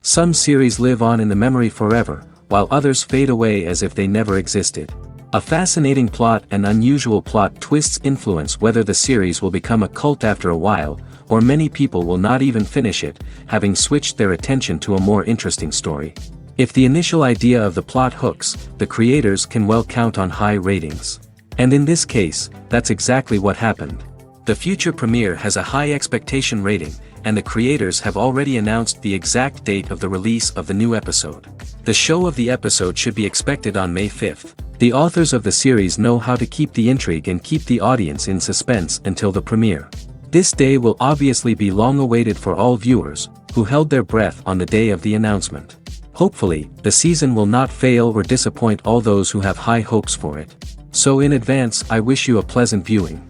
Some series live on in the memory forever, while others fade away as if they never existed. A fascinating plot and unusual plot twists influence whether the series will become a cult after a while, or many people will not even finish it, having switched their attention to a more interesting story. If the initial idea of the plot hooks, the creators can well count on high ratings. And in this case, that's exactly what happened. The future premiere has a high expectation rating, and the creators have already announced the exact date of the release of the new episode. The show of the episode should be expected on May 5th. The authors of the series know how to keep the intrigue and keep the audience in suspense until the premiere. This day will obviously be long awaited for all viewers, who held their breath on the day of the announcement. Hopefully, the season will not fail or disappoint all those who have high hopes for it. So in advance, I wish you a pleasant viewing.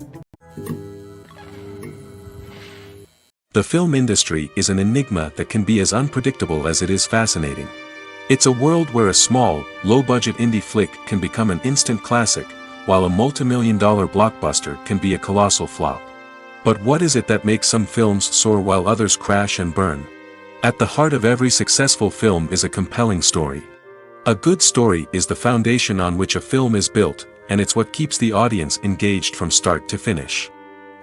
The film industry is an enigma that can be as unpredictable as it is fascinating. It's a world where a small, low-budget indie flick can become an instant classic, while a multi-million-dollar blockbuster can be a colossal flop. But what is it that makes some films soar while others crash and burn? At the heart of every successful film is a compelling story. A good story is the foundation on which a film is built, and it's what keeps the audience engaged from start to finish.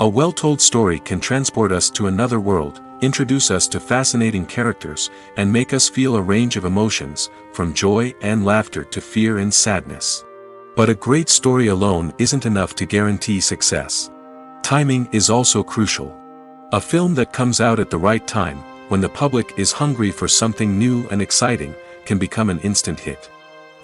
A well-told story can transport us to another world, introduce us to fascinating characters, and make us feel a range of emotions, from joy and laughter to fear and sadness. But a great story alone isn't enough to guarantee success. Timing is also crucial. A film that comes out at the right time, when the public is hungry for something new and exciting, can become an instant hit.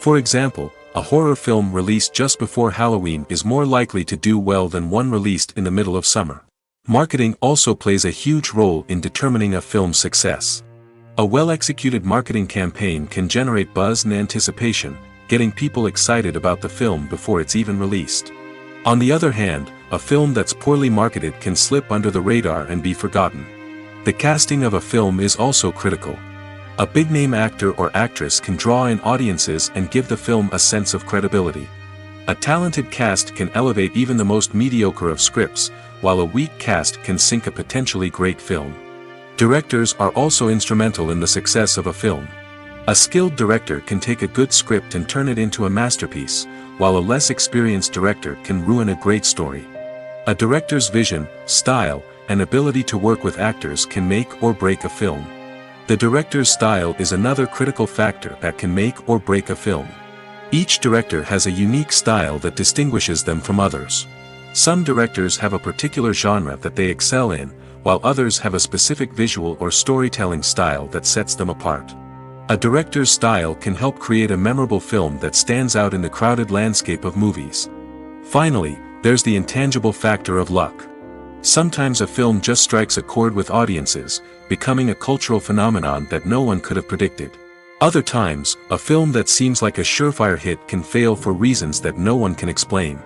For example, a horror film released just before Halloween is more likely to do well than one released in the middle of summer. Marketing also plays a huge role in determining a film's success. A well-executed marketing campaign can generate buzz and anticipation, getting people excited about the film before it's even released. On the other hand, a film that's poorly marketed can slip under the radar and be forgotten. The casting of a film is also critical. A big-name actor or actress can draw in audiences and give the film a sense of credibility. A talented cast can elevate even the most mediocre of scripts, while a weak cast can sink a potentially great film. Directors are also instrumental in the success of a film. A skilled director can take a good script and turn it into a masterpiece, while a less experienced director can ruin a great story. A director's vision, style, and ability to work with actors can make or break a film. The director's style is another critical factor that can make or break a film. Each director has a unique style that distinguishes them from others. Some directors have a particular genre that they excel in, while others have a specific visual or storytelling style that sets them apart. A director's style can help create a memorable film that stands out in the crowded landscape of movies. Finally, there's the intangible factor of luck. Sometimes a film just strikes a chord with audiences, becoming a cultural phenomenon that no one could have predicted. Other times, a film that seems like a surefire hit can fail for reasons that no one can explain.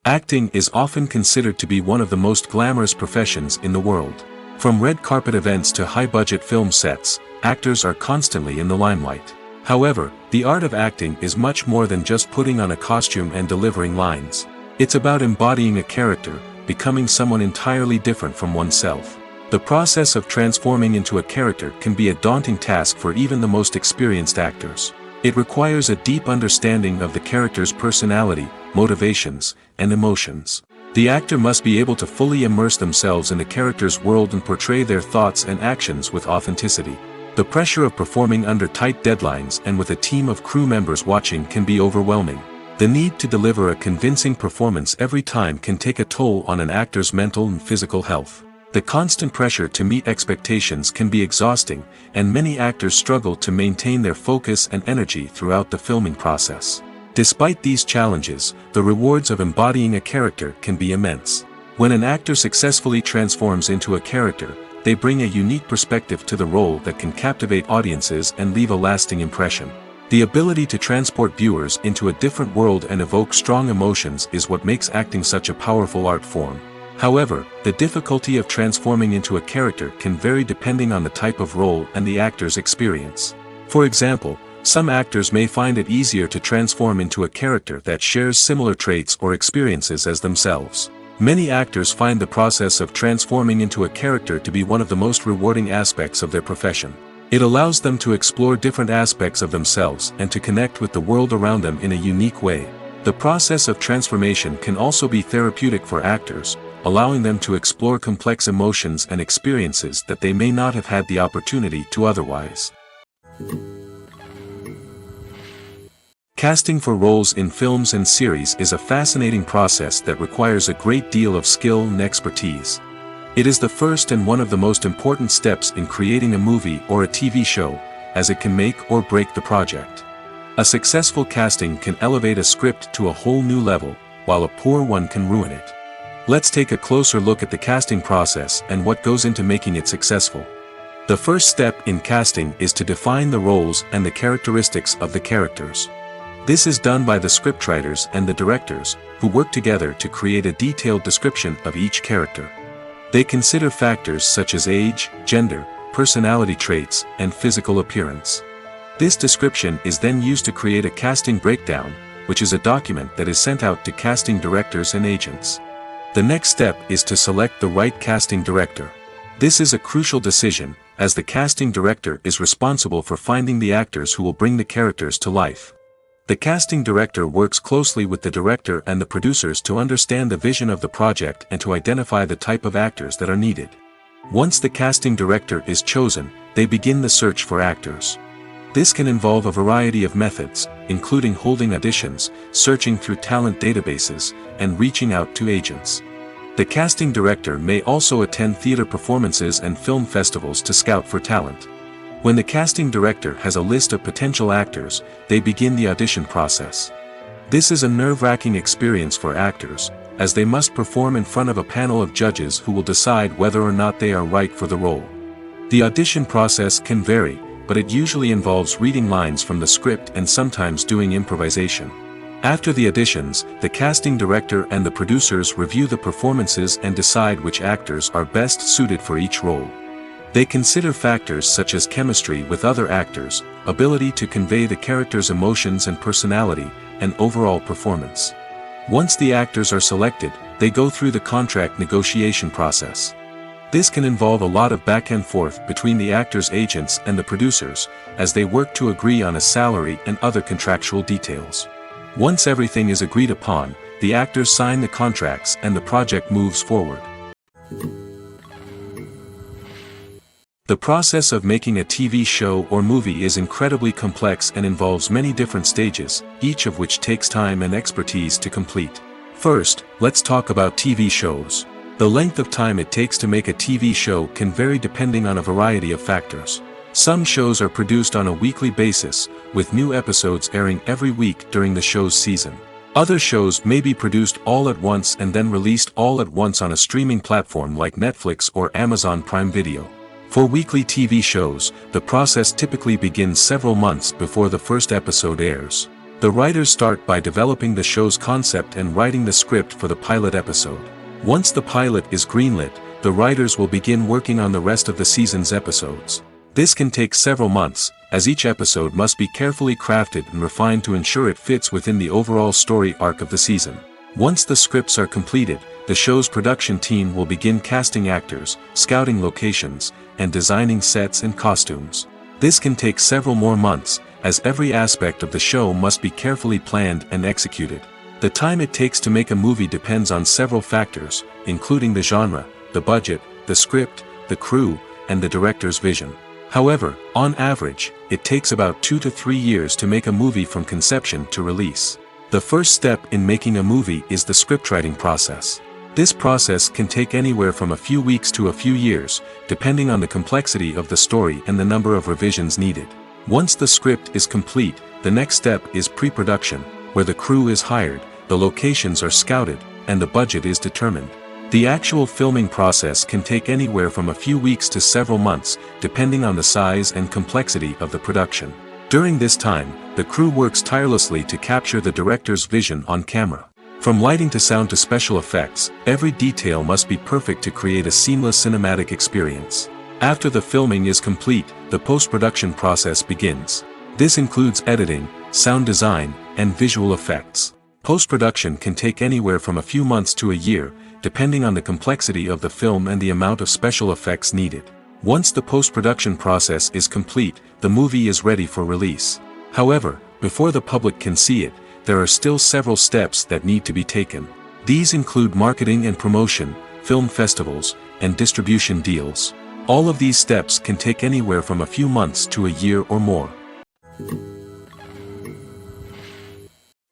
Acting is often considered to be one of the most glamorous professions in the world. From red carpet events to high-budget film sets, actors are constantly in the limelight. However, the art of acting is much more than just putting on a costume and delivering lines. It's about embodying a character, becoming someone entirely different from oneself. The process of transforming into a character can be a daunting task for even the most experienced actors. It requires a deep understanding of the character's personality, motivations, and emotions. The actor must be able to fully immerse themselves in the character's world and portray their thoughts and actions with authenticity. The pressure of performing under tight deadlines and with a team of crew members watching can be overwhelming. The need to deliver a convincing performance every time can take a toll on an actor's mental and physical health. The constant pressure to meet expectations can be exhausting, and many actors struggle to maintain their focus and energy throughout the filming process. Despite these challenges, the rewards of embodying a character can be immense. When an actor successfully transforms into a character, they bring a unique perspective to the role that can captivate audiences and leave a lasting impression. The ability to transport viewers into a different world and evoke strong emotions is what makes acting such a powerful art form. However, the difficulty of transforming into a character can vary depending on the type of role and the actor's experience. For example, some actors may find it easier to transform into a character that shares similar traits or experiences as themselves. Many actors find the process of transforming into a character to be one of the most rewarding aspects of their profession. It allows them to explore different aspects of themselves and to connect with the world around them in a unique way. The process of transformation can also be therapeutic for actors, allowing them to explore complex emotions and experiences that they may not have had the opportunity to otherwise. Casting for roles in films and series is a fascinating process that requires a great deal of skill and expertise. It is the first and one of the most important steps in creating a movie or a TV show, as it can make or break the project. A successful casting can elevate a script to a whole new level, while a poor one can ruin it. Let's take a closer look at the casting process and what goes into making it successful. The first step in casting is to define the roles and the characteristics of the characters. This is done by the scriptwriters and the directors, who work together to create a detailed description of each character. They consider factors such as age, gender, personality traits, and physical appearance. This description is then used to create a casting breakdown, which is a document that is sent out to casting directors and agents. The next step is to select the right casting director. This is a crucial decision, as the casting director is responsible for finding the actors who will bring the characters to life. The casting director works closely with the director and the producers to understand the vision of the project and to identify the type of actors that are needed. Once the casting director is chosen, they begin the search for actors. This can involve a variety of methods, including holding auditions, searching through talent databases, and reaching out to agents. The casting director may also attend theater performances and film festivals to scout for talent. When the casting director has a list of potential actors, they begin the audition process. This is a nerve-wracking experience for actors, as they must perform in front of a panel of judges who will decide whether or not they are right for the role. The audition process can vary, but it usually involves reading lines from the script and sometimes doing improvisation. After the auditions, the casting director and the producers review the performances and decide which actors are best suited for each role. They consider factors such as chemistry with other actors, ability to convey the character's emotions and personality, and overall performance. Once the actors are selected, they go through the contract negotiation process. This can involve a lot of back and forth between the actors' agents and the producers, as they work to agree on a salary and other contractual details. Once everything is agreed upon, the actors sign the contracts and the project moves forward. The process of making a TV show or movie is incredibly complex and involves many different stages, each of which takes time and expertise to complete. First, let's talk about TV shows. The length of time it takes to make a TV show can vary depending on a variety of factors. Some shows are produced on a weekly basis, with new episodes airing every week during the show's season. Other shows may be produced all at once and then released all at once on a streaming platform like Netflix or Amazon Prime Video. For weekly TV shows, the process typically begins several months before the first episode airs. The writers start by developing the show's concept and writing the script for the pilot episode. Once the pilot is greenlit, the writers will begin working on the rest of the season's episodes. This can take several months, as each episode must be carefully crafted and refined to ensure it fits within the overall story arc of the season. Once the scripts are completed, the show's production team will begin casting actors, scouting locations, and designing sets and costumes. This can take several more months, as every aspect of the show must be carefully planned and executed. The time it takes to make a movie depends on several factors, including the genre, the budget, the script, the crew, and the director's vision. However, on average, it takes about 2 to 3 years to make a movie from conception to release. The first step in making a movie is the scriptwriting process. This process can take anywhere from a few weeks to a few years, depending on the complexity of the story and the number of revisions needed. Once the script is complete, the next step is pre-production, where the crew is hired, the locations are scouted, and the budget is determined. The actual filming process can take anywhere from a few weeks to several months, depending on the size and complexity of the production. During this time, the crew works tirelessly to capture the director's vision on camera. From lighting to sound to special effects, every detail must be perfect to create a seamless cinematic experience. After the filming is complete, the post-production process begins. This includes editing, sound design, and visual effects. Post-production can take anywhere from a few months to a year, depending on the complexity of the film and the amount of special effects needed. Once the post-production process is complete, the movie is ready for release. However, before the public can see it, there are still several steps that need to be taken. These include marketing and promotion, film festivals, and distribution deals. All of these steps can take anywhere from a few months to a year or more.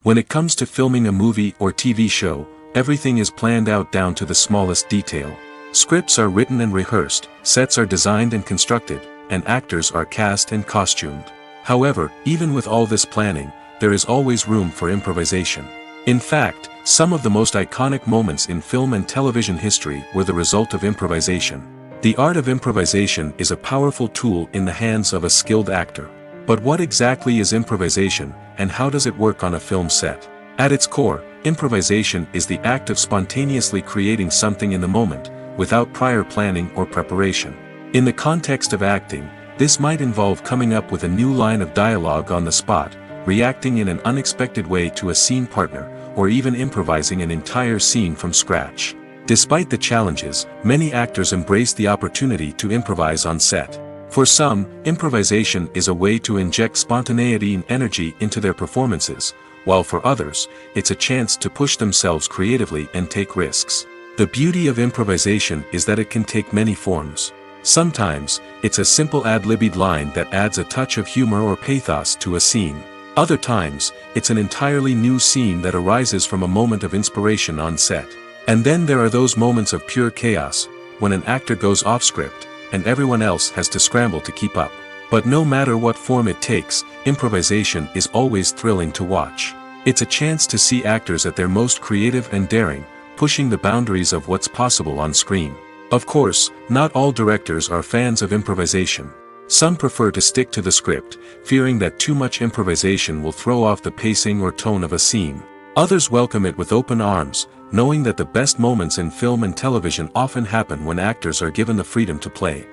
When it comes to filming a movie or TV show, everything is planned out down to the smallest detail. Scripts are written and rehearsed, sets are designed and constructed, and actors are cast and costumed. However, even with all this planning, there is always room for improvisation. In fact, some of the most iconic moments in film and television history were the result of improvisation. The art of improvisation is a powerful tool in the hands of a skilled actor. But what exactly is improvisation, and how does it work on a film set? At its core, improvisation is the act of spontaneously creating something in the moment, without prior planning or preparation. In the context of acting, this might involve coming up with a new line of dialogue on the spot, reacting in an unexpected way to a scene partner, or even improvising an entire scene from scratch. Despite the challenges, many actors embrace the opportunity to improvise on set. For some, improvisation is a way to inject spontaneity and energy into their performances, while for others, it's a chance to push themselves creatively and take risks. The beauty of improvisation is that it can take many forms. Sometimes, it's a simple ad-libbed line that adds a touch of humor or pathos to a scene. Other times, it's an entirely new scene that arises from a moment of inspiration on set. And then there are those moments of pure chaos, when an actor goes off script, and everyone else has to scramble to keep up. But no matter what form it takes, improvisation is always thrilling to watch. It's a chance to see actors at their most creative and daring, pushing the boundaries of what's possible on screen. Of course, not all directors are fans of improvisation. Some prefer to stick to the script, fearing that too much improvisation will throw off the pacing or tone of a scene. Others welcome it with open arms, knowing that the best moments in film and television often happen when actors are given the freedom to play.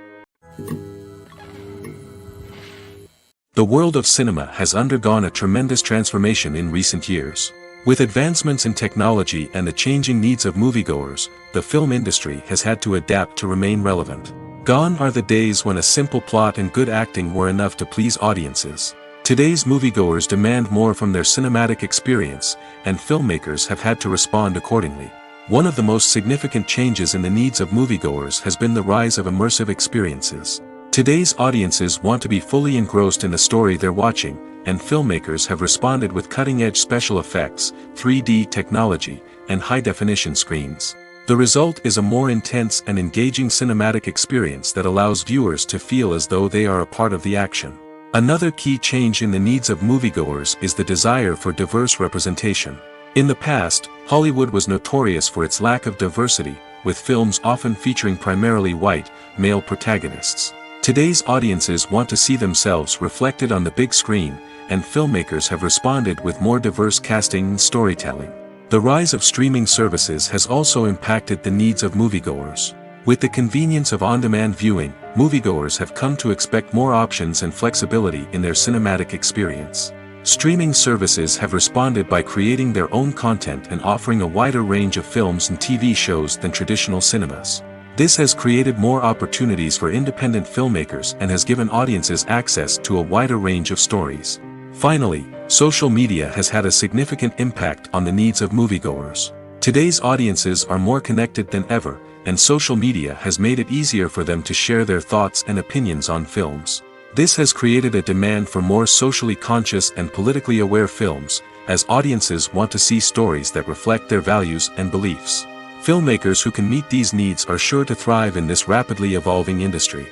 The world of cinema has undergone a tremendous transformation in recent years. With advancements in technology and the changing needs of moviegoers, the film industry has had to adapt to remain relevant. Gone are the days when a simple plot and good acting were enough to please audiences. Today's moviegoers demand more from their cinematic experience, and filmmakers have had to respond accordingly. One of the most significant changes in the needs of moviegoers has been the rise of immersive experiences. Today's audiences want to be fully engrossed in the story they're watching, and filmmakers have responded with cutting-edge special effects, 3D technology, and high-definition screens. The result is a more intense and engaging cinematic experience that allows viewers to feel as though they are a part of the action. Another key change in the needs of moviegoers is the desire for diverse representation. In the past, Hollywood was notorious for its lack of diversity, with films often featuring primarily white, male protagonists. Today's audiences want to see themselves reflected on the big screen, and filmmakers have responded with more diverse casting and storytelling. The rise of streaming services has also impacted the needs of moviegoers. With the convenience of on-demand viewing, moviegoers have come to expect more options and flexibility in their cinematic experience. Streaming services have responded by creating their own content and offering a wider range of films and TV shows than traditional cinemas. This has created more opportunities for independent filmmakers and has given audiences access to a wider range of stories. Finally, social media has had a significant impact on the needs of moviegoers. Today's audiences are more connected than ever, and social media has made it easier for them to share their thoughts and opinions on films. This has created a demand for more socially conscious and politically aware films, as audiences want to see stories that reflect their values and beliefs. Filmmakers who can meet these needs are sure to thrive in this rapidly evolving industry.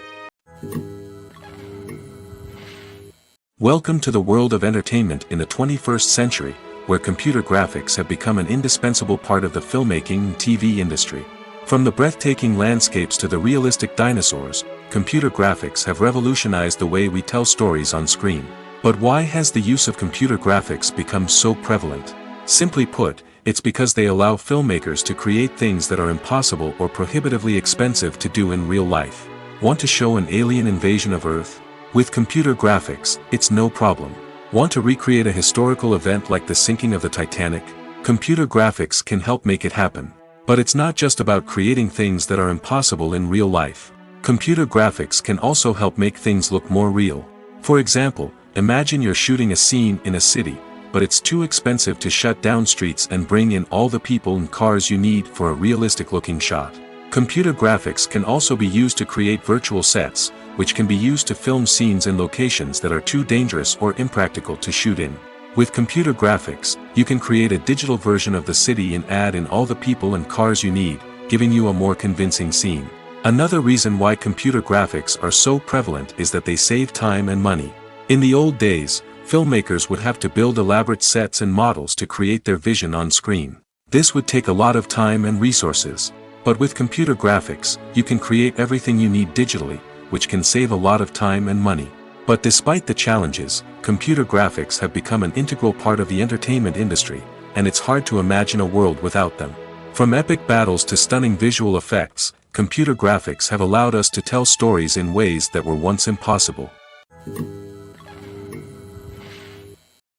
Welcome to the world of entertainment in the 21st century, where computer graphics have become an indispensable part of the filmmaking and TV industry. From the breathtaking landscapes to the realistic dinosaurs, computer graphics have revolutionized the way we tell stories on screen. But why has the use of computer graphics become so prevalent? Simply put, it's because they allow filmmakers to create things that are impossible or prohibitively expensive to do in real life. Want to show an alien invasion of Earth? With computer graphics, it's no problem. Want to recreate a historical event like the sinking of the Titanic? Computer graphics can help make it happen. But it's not just about creating things that are impossible in real life. Computer graphics can also help make things look more real. For example, imagine you're shooting a scene in a city, but it's too expensive to shut down streets and bring in all the people and cars you need for a realistic-looking shot. Computer graphics can also be used to create virtual sets, which can be used to film scenes in locations that are too dangerous or impractical to shoot in. With computer graphics, you can create a digital version of the city and add in all the people and cars you need, giving you a more convincing scene. Another reason why computer graphics are so prevalent is that they save time and money. In the old days, filmmakers would have to build elaborate sets and models to create their vision on screen. This would take a lot of time and resources. But with computer graphics, you can create everything you need digitally, which can save a lot of time and money. But despite the challenges, computer graphics have become an integral part of the entertainment industry, and it's hard to imagine a world without them. From epic battles to stunning visual effects, computer graphics have allowed us to tell stories in ways that were once impossible.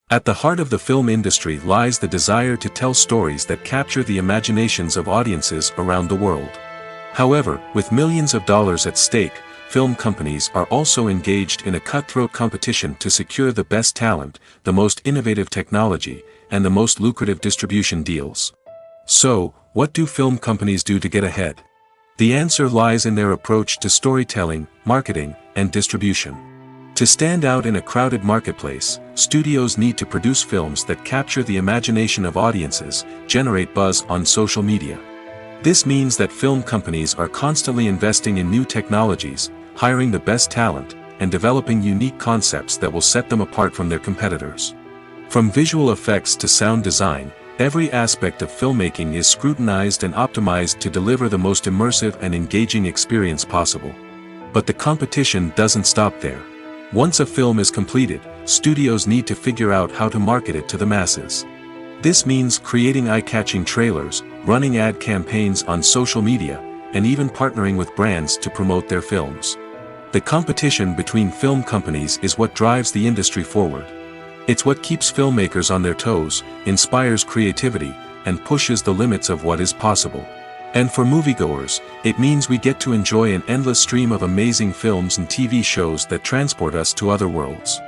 At the heart of the film industry lies the desire to tell stories that capture the imaginations of audiences around the world. However, with millions of dollars at stake, film companies are also engaged in a cutthroat competition to secure the best talent, the most innovative technology, and the most lucrative distribution deals. So, what do film companies do to get ahead? The answer lies in their approach to storytelling, marketing, and distribution. To stand out in a crowded marketplace, studios need to produce films that capture the imagination of audiences, generate buzz on social media. This means that film companies are constantly investing in new technologies, hiring the best talent, and developing unique concepts that will set them apart from their competitors. From visual effects to sound design, every aspect of filmmaking is scrutinized and optimized to deliver the most immersive and engaging experience possible. But the competition doesn't stop there. Once a film is completed, studios need to figure out how to market it to the masses. This means creating eye-catching trailers, running ad campaigns on social media, and even partnering with brands to promote their films. The competition between film companies is what drives the industry forward. It's what keeps filmmakers on their toes, inspires creativity, and pushes the limits of what is possible. And for moviegoers, it means we get to enjoy an endless stream of amazing films and TV shows that transport us to other worlds.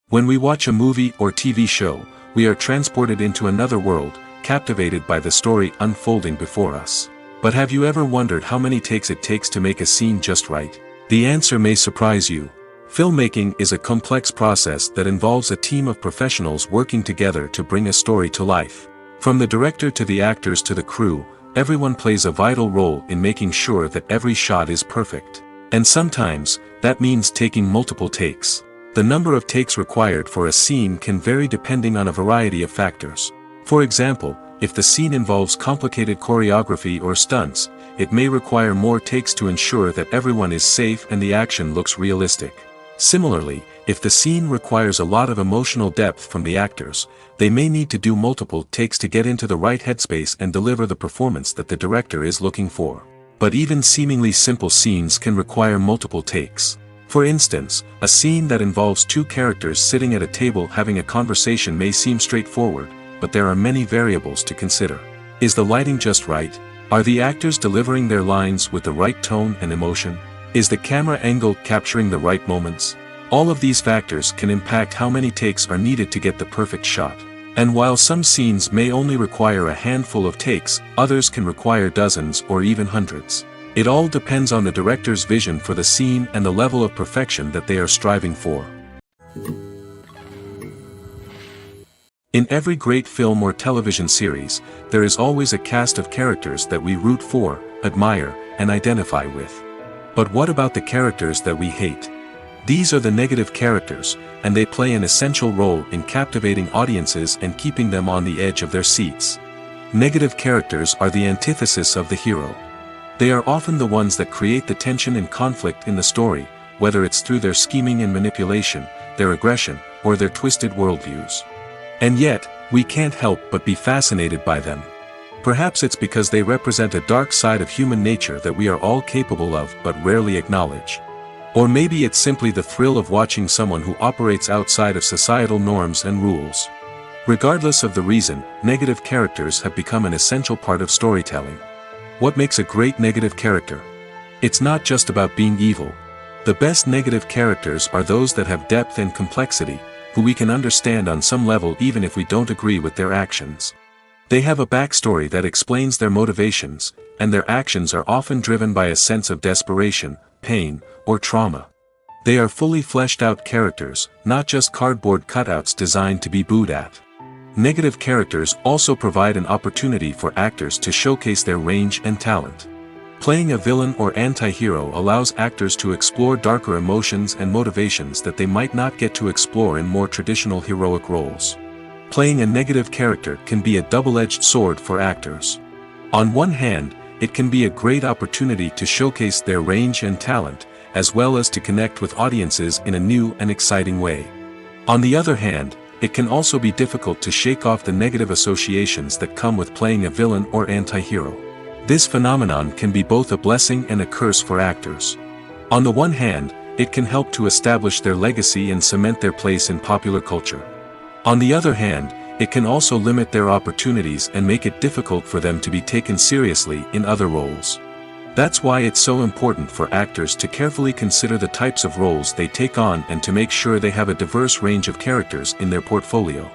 When we watch a movie or TV show, we are transported into another world, captivated by the story unfolding before us. But have you ever wondered how many takes it takes to make a scene just right? The answer may surprise you. Filmmaking is a complex process that involves a team of professionals working together to bring a story to life. From the director to the actors to the crew, everyone plays a vital role in making sure that every shot is perfect. And sometimes, that means taking multiple takes. The number of takes required for a scene can vary depending on a variety of factors. For example, if the scene involves complicated choreography or stunts, it may require more takes to ensure that everyone is safe and the action looks realistic. Similarly, if the scene requires a lot of emotional depth from the actors, they may need to do multiple takes to get into the right headspace and deliver the performance that the director is looking for. But even seemingly simple scenes can require multiple takes. For instance, a scene that involves two characters sitting at a table having a conversation may seem straightforward, but there are many variables to consider. Is the lighting just right? Are the actors delivering their lines with the right tone and emotion? Is the camera angle capturing the right moments? All of these factors can impact how many takes are needed to get the perfect shot. And while some scenes may only require a handful of takes, others can require dozens or even hundreds. It all depends on the director's vision for the scene and the level of perfection that they are striving for. In every great film or television series, there is always a cast of characters that we root for, admire, and identify with. But what about the characters that we hate? These are the negative characters, and they play an essential role in captivating audiences and keeping them on the edge of their seats. Negative characters are the antithesis of the hero. They are often the ones that create the tension and conflict in the story, whether it's through their scheming and manipulation, their aggression, or their twisted worldviews. And yet, we can't help but be fascinated by them. Perhaps it's because they represent a dark side of human nature that we are all capable of but rarely acknowledge. Or maybe it's simply the thrill of watching someone who operates outside of societal norms and rules. Regardless of the reason, negative characters have become an essential part of storytelling. What makes a great negative character? It's not just about being evil. The best negative characters are those that have depth and complexity, who we can understand on some level even if we don't agree with their actions. They have a backstory that explains their motivations, and their actions are often driven by a sense of desperation, pain, or trauma. They are fully fleshed out characters, not just cardboard cutouts designed to be booed at. Negative characters also provide an opportunity for actors to showcase their range and talent. Playing a villain or anti-hero allows actors to explore darker emotions and motivations that they might not get to explore in more traditional heroic roles. Playing a negative character can be a double-edged sword for actors. On one hand, it can be a great opportunity to showcase their range and talent, as well as to connect with audiences in a new and exciting way. On the other hand, it can also be difficult to shake off the negative associations that come with playing a villain or anti-hero. This phenomenon can be both a blessing and a curse for actors. On the one hand, it can help to establish their legacy and cement their place in popular culture. On the other hand, it can also limit their opportunities and make it difficult for them to be taken seriously in other roles. That's why it's so important for actors to carefully consider the types of roles they take on and to make sure they have a diverse range of characters in their portfolio.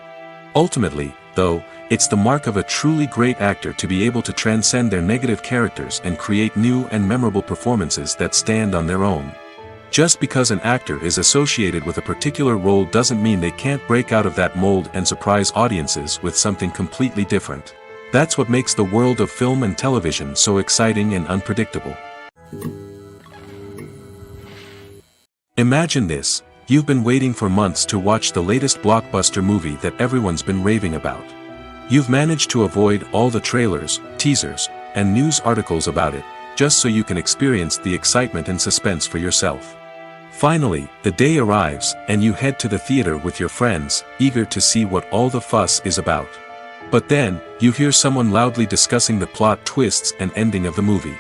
Ultimately, though, it's the mark of a truly great actor to be able to transcend their negative characters and create new and memorable performances that stand on their own. Just because an actor is associated with a particular role doesn't mean they can't break out of that mold and surprise audiences with something completely different. That's what makes the world of film and television so exciting and unpredictable. Imagine this: you've been waiting for months to watch the latest blockbuster movie that everyone's been raving about. You've managed to avoid all the trailers, teasers, and news articles about it, just so you can experience the excitement and suspense for yourself. Finally, the day arrives, and you head to the theater with your friends, eager to see what all the fuss is about. But then, you hear someone loudly discussing the plot twists and ending of the movie.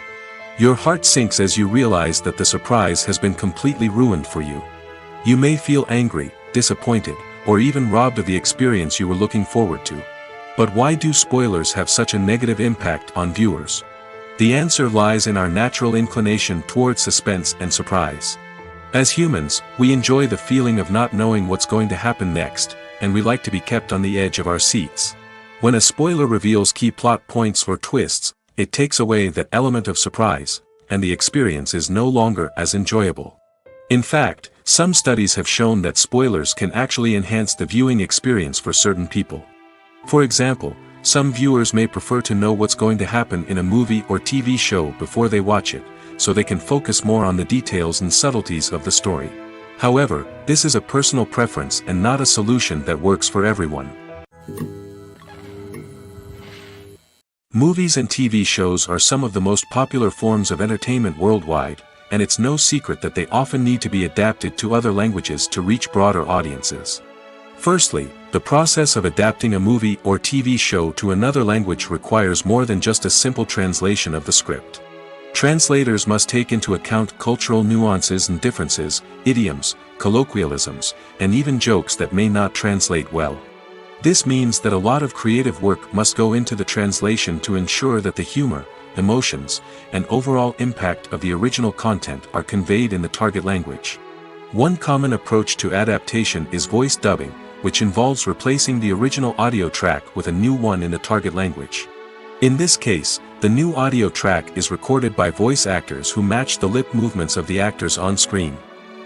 Your heart sinks as you realize that the surprise has been completely ruined for you. You may feel angry, disappointed, or even robbed of the experience you were looking forward to. But why do spoilers have such a negative impact on viewers? The answer lies in our natural inclination toward suspense and surprise. As humans, we enjoy the feeling of not knowing what's going to happen next, and we like to be kept on the edge of our seats. When a spoiler reveals key plot points or twists, it takes away that element of surprise, and the experience is no longer as enjoyable. In fact, some studies have shown that spoilers can actually enhance the viewing experience for certain people. For example, some viewers may prefer to know what's going to happen in a movie or TV show before they watch it, so they can focus more on the details and subtleties of the story. However, this is a personal preference and not a solution that works for everyone. Movies and TV shows are some of the most popular forms of entertainment worldwide, and it's no secret that they often need to be adapted to other languages to reach broader audiences. Firstly, the process of adapting a movie or TV show to another language requires more than just a simple translation of the script. Translators must take into account cultural nuances and differences, idioms, colloquialisms, and even jokes that may not translate well. This means that a lot of creative work must go into the translation to ensure that the humor, emotions, and overall impact of the original content are conveyed in the target language. One common approach to adaptation is voice dubbing, which involves replacing the original audio track with a new one in the target language. In this case, the new audio track is recorded by voice actors who match the lip movements of the actors on screen.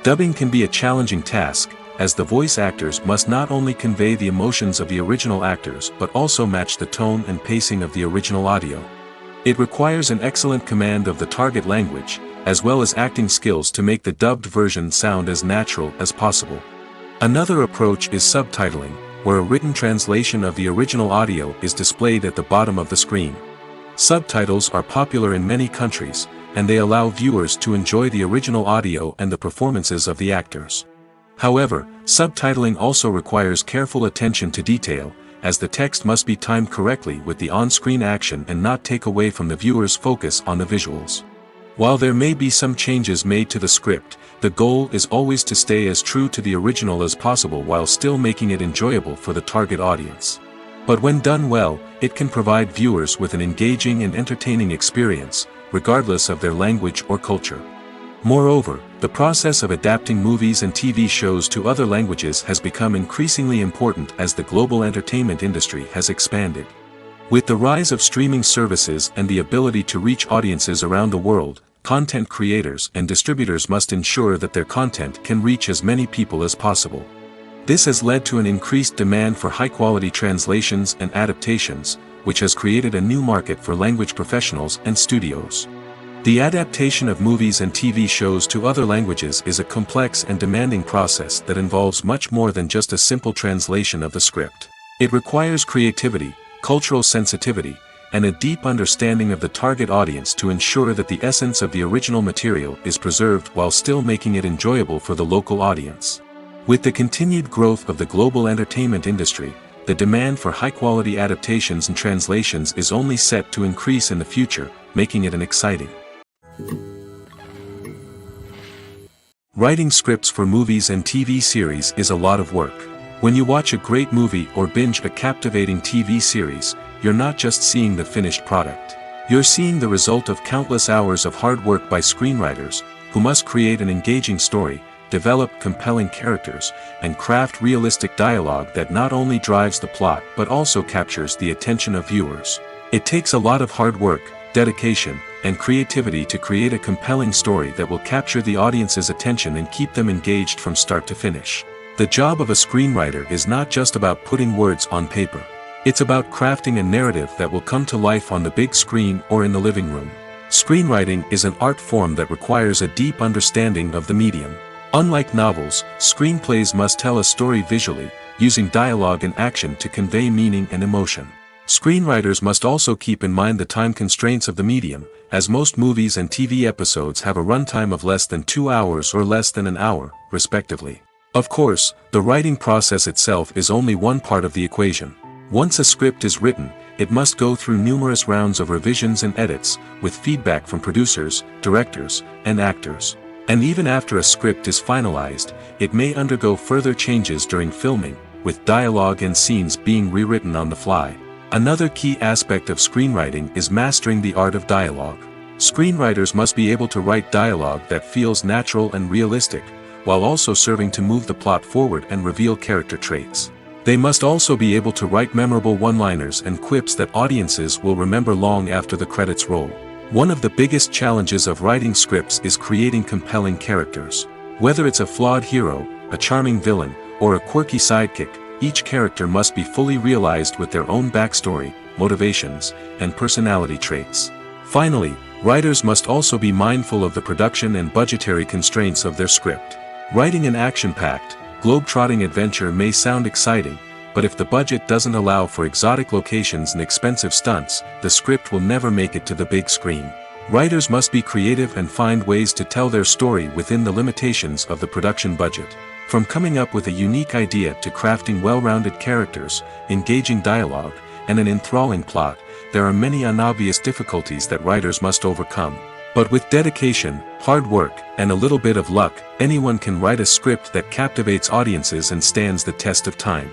Dubbing can be a challenging task, as the voice actors must not only convey the emotions of the original actors but also match the tone and pacing of the original audio. It requires an excellent command of the target language, as well as acting skills to make the dubbed version sound as natural as possible. Another approach is subtitling, where a written translation of the original audio is displayed at the bottom of the screen. Subtitles are popular in many countries, and they allow viewers to enjoy the original audio and the performances of the actors. However, subtitling also requires careful attention to detail, as the text must be timed correctly with the on-screen action and not take away from the viewer's focus on the visuals. While there may be some changes made to the script, the goal is always to stay as true to the original as possible while still making it enjoyable for the target audience. But when done well, it can provide viewers with an engaging and entertaining experience, regardless of their language or culture. Moreover, the process of adapting movies and TV shows to other languages has become increasingly important as the global entertainment industry has expanded. With the rise of streaming services and the ability to reach audiences around the world, content creators and distributors must ensure that their content can reach as many people as possible. This has led to an increased demand for high-quality translations and adaptations, which has created a new market for language professionals and studios. The adaptation of movies and TV shows to other languages is a complex and demanding process that involves much more than just a simple translation of the script. It requires creativity, cultural sensitivity, and a deep understanding of the target audience to ensure that the essence of the original material is preserved while still making it enjoyable for the local audience. With the continued growth of the global entertainment industry, the demand for high-quality adaptations and translations is only set to increase in the future, making it an exciting. Writing scripts for movies and TV series is a lot of work. When you watch a great movie or binge a captivating TV series, you're not just seeing the finished product. You're seeing the result of countless hours of hard work by screenwriters, who must create an engaging story, develop compelling characters, and craft realistic dialogue that not only drives the plot but also captures the attention of viewers. It takes a lot of hard work, dedication, and creativity to create a compelling story that will capture the audience's attention and keep them engaged from start to finish. The job of a screenwriter is not just about putting words on paper. It's about crafting a narrative that will come to life on the big screen or in the living room. Screenwriting is an art form that requires a deep understanding of the medium. Unlike novels, screenplays must tell a story visually, using dialogue and action to convey meaning and emotion. Screenwriters must also keep in mind the time constraints of the medium, as most movies and TV episodes have a runtime of less than 2 hours or less than an hour, respectively. Of course, the writing process itself is only one part of the equation. Once a script is written, it must go through numerous rounds of revisions and edits, with feedback from producers, directors, and actors. And even after a script is finalized, it may undergo further changes during filming, with dialogue and scenes being rewritten on the fly. Another key aspect of screenwriting is mastering the art of dialogue. Screenwriters must be able to write dialogue that feels natural and realistic, while also serving to move the plot forward and reveal character traits. They must also be able to write memorable one-liners and quips that audiences will remember long after the credits roll. One of the biggest challenges of writing scripts is creating compelling characters. Whether it's a flawed hero, a charming villain, or a quirky sidekick, each character must be fully realized with their own backstory, motivations, and personality traits. Finally, writers must also be mindful of the production and budgetary constraints of their script. Writing an action-packed, globe-trotting adventure may sound exciting, but if the budget doesn't allow for exotic locations and expensive stunts, the script will never make it to the big screen. Writers must be creative and find ways to tell their story within the limitations of the production budget. From coming up with a unique idea to crafting well-rounded characters, engaging dialogue, and an enthralling plot, there are many unobvious difficulties that writers must overcome. But with dedication, hard work, and a little bit of luck, anyone can write a script that captivates audiences and stands the test of time.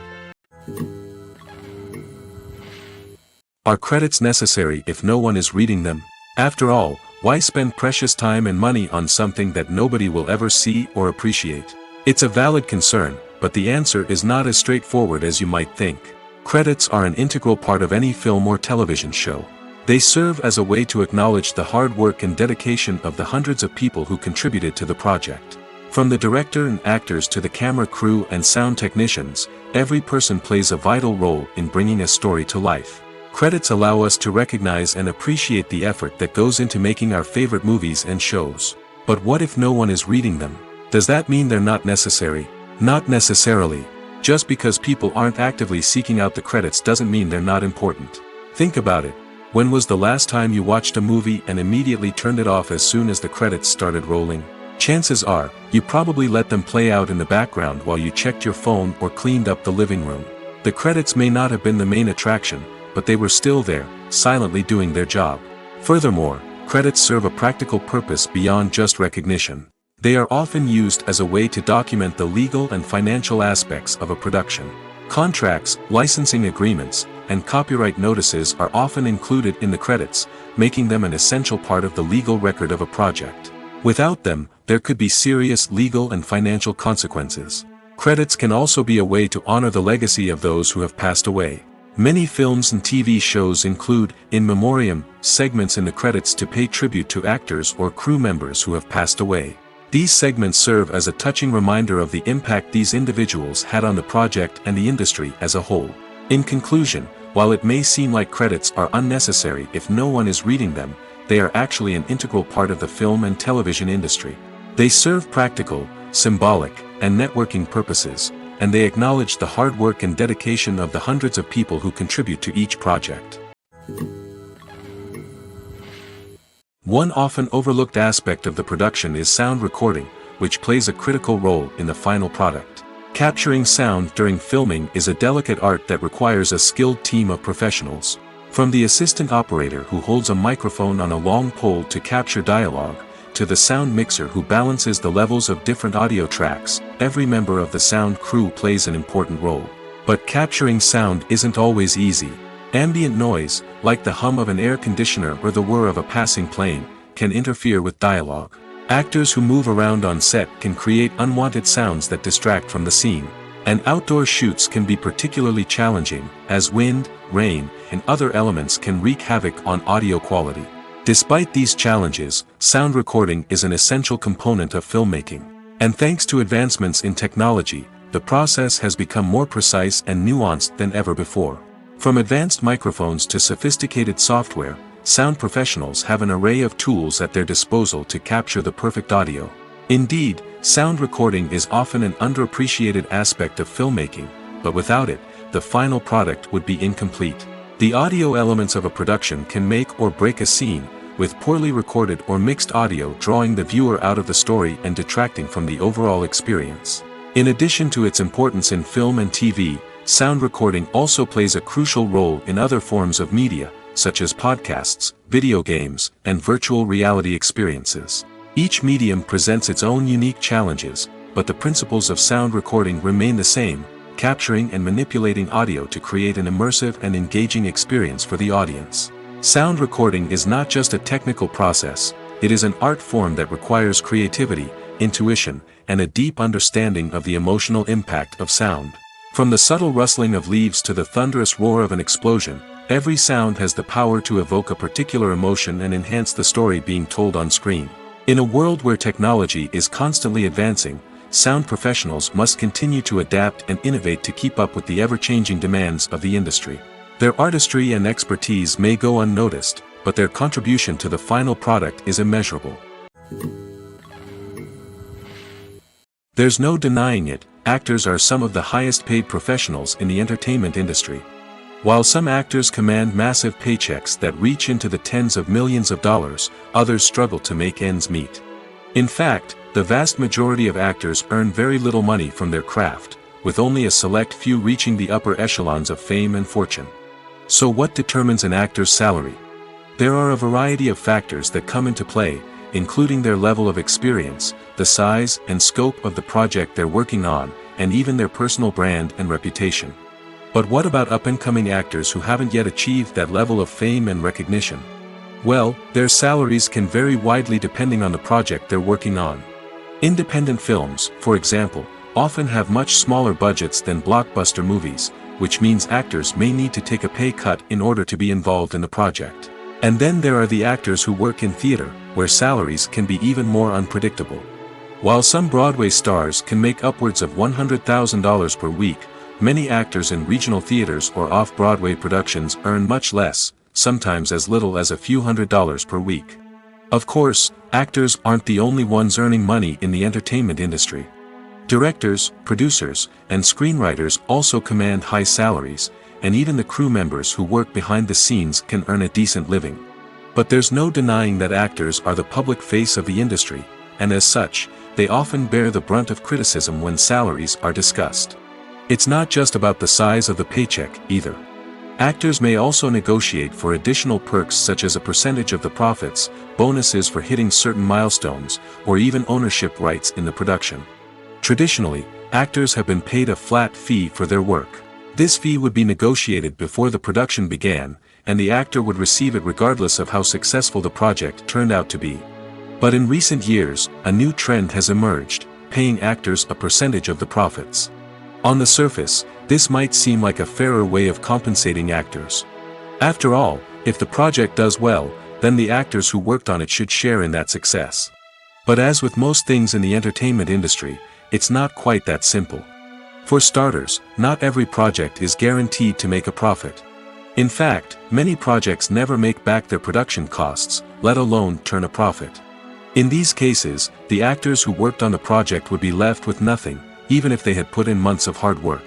Are credits necessary if no one is reading them? After all, why spend precious time and money on something that nobody will ever see or appreciate? It's a valid concern, but the answer is not as straightforward as you might think. Credits are an integral part of any film or television show. They serve as a way to acknowledge the hard work and dedication of the hundreds of people who contributed to the project. From the director and actors to the camera crew and sound technicians, every person plays a vital role in bringing a story to life. Credits allow us to recognize and appreciate the effort that goes into making our favorite movies and shows. But what if no one is reading them? Does that mean they're not necessary? Not necessarily. Just because people aren't actively seeking out the credits doesn't mean they're not important. Think about it. When was the last time you watched a movie and immediately turned it off as soon as the credits started rolling? Chances are, you probably let them play out in the background while you checked your phone or cleaned up the living room. The credits may not have been the main attraction, but they were still there, silently doing their job. Furthermore, credits serve a practical purpose beyond just recognition. They are often used as a way to document the legal and financial aspects of a production. Contracts, licensing agreements, and copyright notices are often included in the credits, making them an essential part of the legal record of a project. Without them, there could be serious legal and financial consequences. Credits can also be a way to honor the legacy of those who have passed away. Many films and TV shows include, in memoriam, segments in the credits to pay tribute to actors or crew members who have passed away. These segments serve as a touching reminder of the impact these individuals had on the project and the industry as a whole. In conclusion, while it may seem like credits are unnecessary if no one is reading them, they are actually an integral part of the film and television industry. They serve practical, symbolic, and networking purposes, and they acknowledge the hard work and dedication of the hundreds of people who contribute to each project. One often overlooked aspect of the production is sound recording, which plays a critical role in the final product. Capturing sound during filming is a delicate art that requires a skilled team of professionals. From the assistant operator who holds a microphone on a long pole to capture dialogue, to the sound mixer who balances the levels of different audio tracks, every member of the sound crew plays an important role. But capturing sound isn't always easy. Ambient noise, like the hum of an air conditioner or the whir of a passing plane, can interfere with dialogue. Actors who move around on set can create unwanted sounds that distract from the scene. And outdoor shoots can be particularly challenging, as wind, rain, and other elements can wreak havoc on audio quality. Despite these challenges, sound recording is an essential component of filmmaking. And thanks to advancements in technology, the process has become more precise and nuanced than ever before. From advanced microphones to sophisticated software, sound professionals have an array of tools at their disposal to capture the perfect audio. Indeed, sound recording is often an underappreciated aspect of filmmaking, but without it, the final product would be incomplete. The audio elements of a production can make or break a scene, with poorly recorded or mixed audio drawing the viewer out of the story and detracting from the overall experience. In addition to its importance in film and TV, sound recording also plays a crucial role in other forms of media, such as podcasts, video games, and virtual reality experiences. Each medium presents its own unique challenges, but the principles of sound recording remain the same, capturing and manipulating audio to create an immersive and engaging experience for the audience. Sound recording is not just a technical process, it is an art form that requires creativity, intuition, and a deep understanding of the emotional impact of sound. From the subtle rustling of leaves to the thunderous roar of an explosion, every sound has the power to evoke a particular emotion and enhance the story being told on screen. In a world where technology is constantly advancing, sound professionals must continue to adapt and innovate to keep up with the ever-changing demands of the industry. Their artistry and expertise may go unnoticed, but their contribution to the final product is immeasurable. There's no denying it, actors are some of the highest-paid professionals in the entertainment industry. While some actors command massive paychecks that reach into the tens of millions of dollars, others struggle to make ends meet. In fact, the vast majority of actors earn very little money from their craft, with only a select few reaching the upper echelons of fame and fortune. So what determines an actor's salary? There are a variety of factors that come into play, including their level of experience, the size and scope of the project they're working on, and even their personal brand and reputation. But what about up-and-coming actors who haven't yet achieved that level of fame and recognition? Well, their salaries can vary widely depending on the project they're working on. Independent films, for example, often have much smaller budgets than blockbuster movies, which means actors may need to take a pay cut in order to be involved in the project. And then there are the actors who work in theater, where salaries can be even more unpredictable. While some Broadway stars can make upwards of $100,000 per week, many actors in regional theaters or off-Broadway productions earn much less, sometimes as little as a few $100s per week. Of course, actors aren't the only ones earning money in the entertainment industry. Directors, producers, and screenwriters also command high salaries, and even the crew members who work behind the scenes can earn a decent living. But there's no denying that actors are the public face of the industry, and as such, they often bear the brunt of criticism when salaries are discussed. It's not just about the size of the paycheck, either. Actors may also negotiate for additional perks such as a percentage of the profits, bonuses for hitting certain milestones, or even ownership rights in the production. Traditionally, actors have been paid a flat fee for their work. This fee would be negotiated before the production began, and the actor would receive it regardless of how successful the project turned out to be. But in recent years, a new trend has emerged, paying actors a percentage of the profits. On the surface, this might seem like a fairer way of compensating actors. After all, if the project does well, then the actors who worked on it should share in that success. But as with most things in the entertainment industry, it's not quite that simple. For starters, not every project is guaranteed to make a profit. In fact, many projects never make back their production costs, let alone turn a profit. In these cases, the actors who worked on the project would be left with nothing, even if they had put in months of hard work.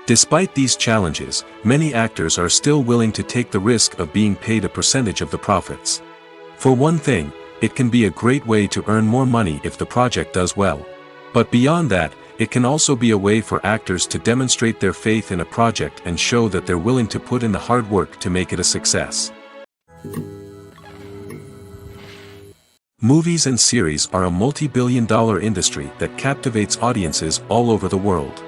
Despite these challenges, many actors are still willing to take the risk of being paid a percentage of the profits. For one thing, it can be a great way to earn more money if the project does well. But beyond that, it can also be a way for actors to demonstrate their faith in a project and show that they're willing to put in the hard work to make it a success. Movies and series are a multi-billion-dollar industry that captivates audiences all over the world.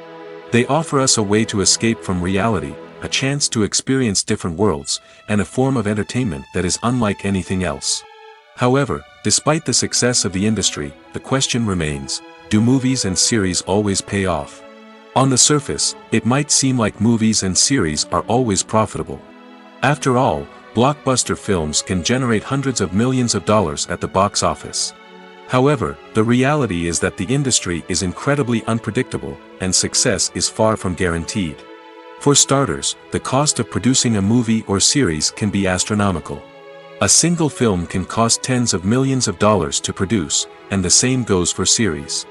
They offer us a way to escape from reality, a chance to experience different worlds, and a form of entertainment that is unlike anything else. However, despite the success of the industry, the question remains, do movies and series always pay off? On the surface, it might seem like movies and series are always profitable. After all, blockbuster films can generate hundreds of millions of dollars at the box office. However, the reality is that the industry is incredibly unpredictable, and success is far from guaranteed. For starters, the cost of producing a movie or series can be astronomical. A single film can cost tens of millions of dollars to produce, and the same goes for series.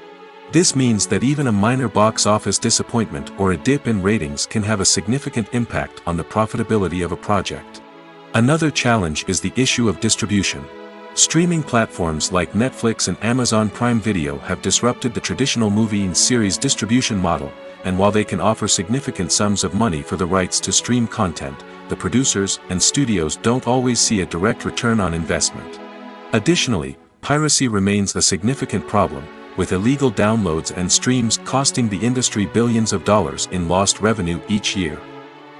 This means that even a minor box office disappointment or a dip in ratings can have a significant impact on the profitability of a project. Another challenge is the issue of distribution. Streaming platforms like Netflix and Amazon Prime Video have disrupted the traditional movie and series distribution model, and while they can offer significant sums of money for the rights to stream content, the producers and studios don't always see a direct return on investment. Additionally, piracy remains a significant problem, with illegal downloads and streams costing the industry billions of dollars in lost revenue each year.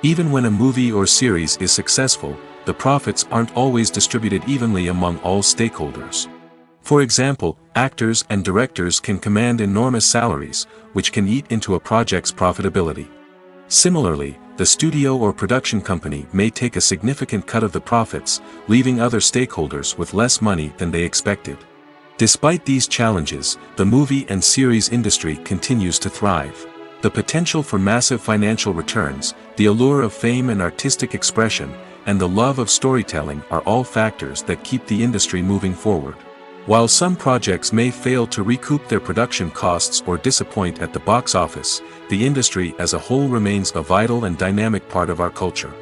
Even when a movie or series is successful, the profits aren't always distributed evenly among all stakeholders. For example, actors and directors can command enormous salaries, which can eat into a project's profitability. Similarly, the studio or production company may take a significant cut of the profits, leaving other stakeholders with less money than they expected. Despite these challenges, the movie and series industry continues to thrive. The potential for massive financial returns, the allure of fame and artistic expression, and the love of storytelling are all factors that keep the industry moving forward. While some projects may fail to recoup their production costs or disappoint at the box office, the industry as a whole remains a vital and dynamic part of our culture.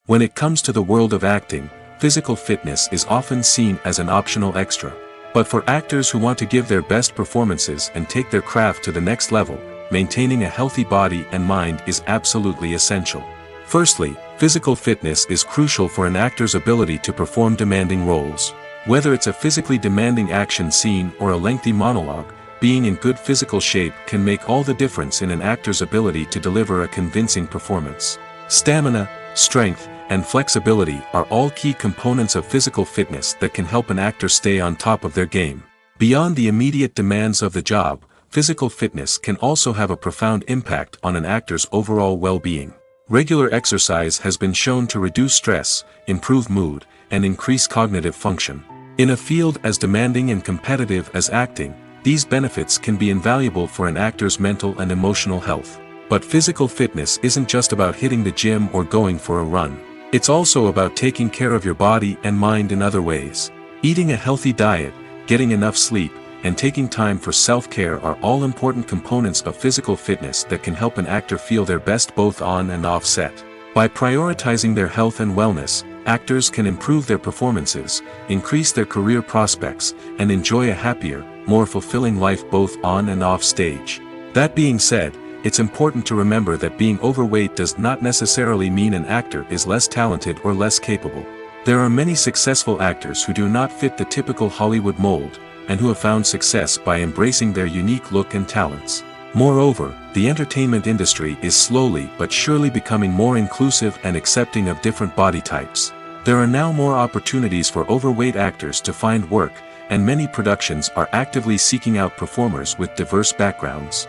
When it comes to the world of acting, physical fitness is often seen as an optional extra. But for actors who want to give their best performances and take their craft to the next level, maintaining a healthy body and mind is absolutely essential. Firstly, physical fitness is crucial for an actor's ability to perform demanding roles. Whether it's a physically demanding action scene or a lengthy monologue, being in good physical shape can make all the difference in an actor's ability to deliver a convincing performance. Stamina, strength, and flexibility are all key components of physical fitness that can help an actor stay on top of their game. Beyond the immediate demands of the job, physical fitness can also have a profound impact on an actor's overall well-being. Regular exercise has been shown to reduce stress, improve mood, and increase cognitive function. In a field as demanding and competitive as acting, these benefits can be invaluable for an actor's mental and emotional health. But physical fitness isn't just about hitting the gym or going for a run. It's also about taking care of your body and mind in other ways. Eating a healthy diet, getting enough sleep, and taking time for self-care are all important components of physical fitness that can help an actor feel their best both on and off set. By prioritizing their health and wellness, actors can improve their performances, increase their career prospects, and enjoy a happier, more fulfilling life both on and off stage. That being said, it's important to remember that being overweight does not necessarily mean an actor is less talented or less capable. There are many successful actors who do not fit the typical Hollywood mold, and who have found success by embracing their unique look and talents. Moreover, the entertainment industry is slowly but surely becoming more inclusive and accepting of different body types. There are now more opportunities for overweight actors to find work, and many productions are actively seeking out performers with diverse backgrounds.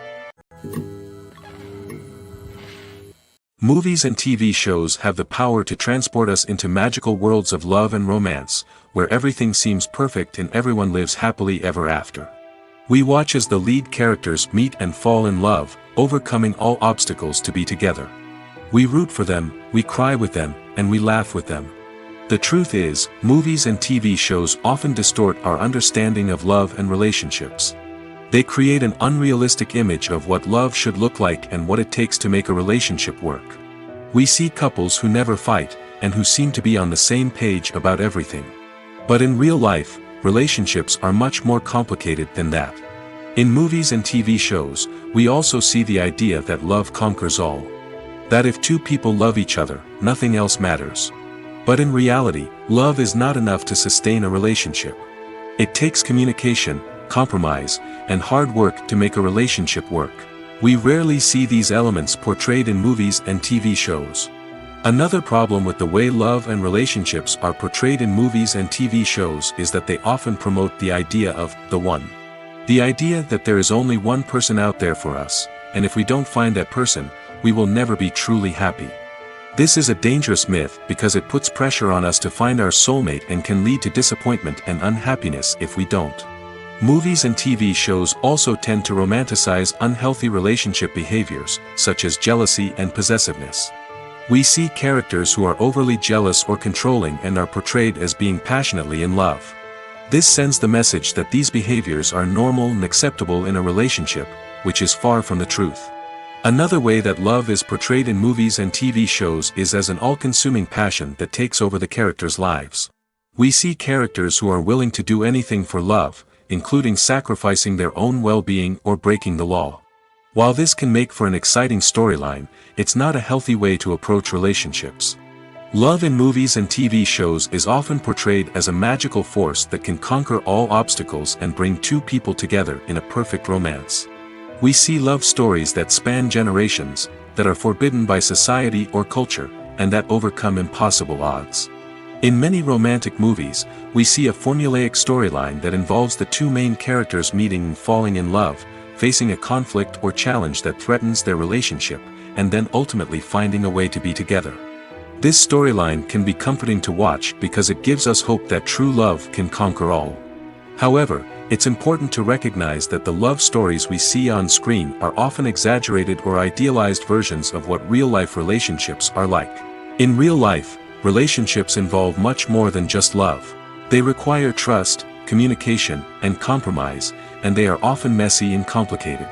Movies and TV shows have the power to transport us into magical worlds of love and romance, where everything seems perfect and everyone lives happily ever after. We watch as the lead characters meet and fall in love, overcoming all obstacles to be together. We root for them, we cry with them, and we laugh with them. The truth is, movies and TV shows often distort our understanding of love and relationships. They create an unrealistic image of what love should look like and what it takes to make a relationship work. We see couples who never fight, and who seem to be on the same page about everything. But in real life, relationships are much more complicated than that. In movies and TV shows, we also see the idea that love conquers all. That if two people love each other, nothing else matters. But in reality, love is not enough to sustain a relationship. It takes communication, compromise, and hard work to make a relationship work. We rarely see these elements portrayed in movies and TV shows. Another problem with the way love and relationships are portrayed in movies and TV shows is that they often promote the idea of the one. The idea that there is only one person out there for us, and if we don't find that person, we will never be truly happy. This is a dangerous myth because it puts pressure on us to find our soulmate and can lead to disappointment and unhappiness if we don't. Movies and TV shows also tend to romanticize unhealthy relationship behaviors, such as jealousy and possessiveness. We see characters who are overly jealous or controlling and are portrayed as being passionately in love. This sends the message that these behaviors are normal and acceptable in a relationship, which is far from the truth. Another way that love is portrayed in movies and TV shows is as an all-consuming passion that takes over the characters' lives. We see characters who are willing to do anything for love, including sacrificing their own well-being or breaking the law. While this can make for an exciting storyline, it's not a healthy way to approach relationships. Love in movies and TV shows is often portrayed as a magical force that can conquer all obstacles and bring two people together in a perfect romance. We see love stories that span generations, that are forbidden by society or culture, and that overcome impossible odds. In many romantic movies, we see a formulaic storyline that involves the two main characters meeting and falling in love, facing a conflict or challenge that threatens their relationship, and then ultimately finding a way to be together. This storyline can be comforting to watch because it gives us hope that true love can conquer all. However, it's important to recognize that the love stories we see on screen are often exaggerated or idealized versions of what real-life relationships are like. In real life, relationships involve much more than just love. They require trust, communication, and compromise, and they are often messy and complicated.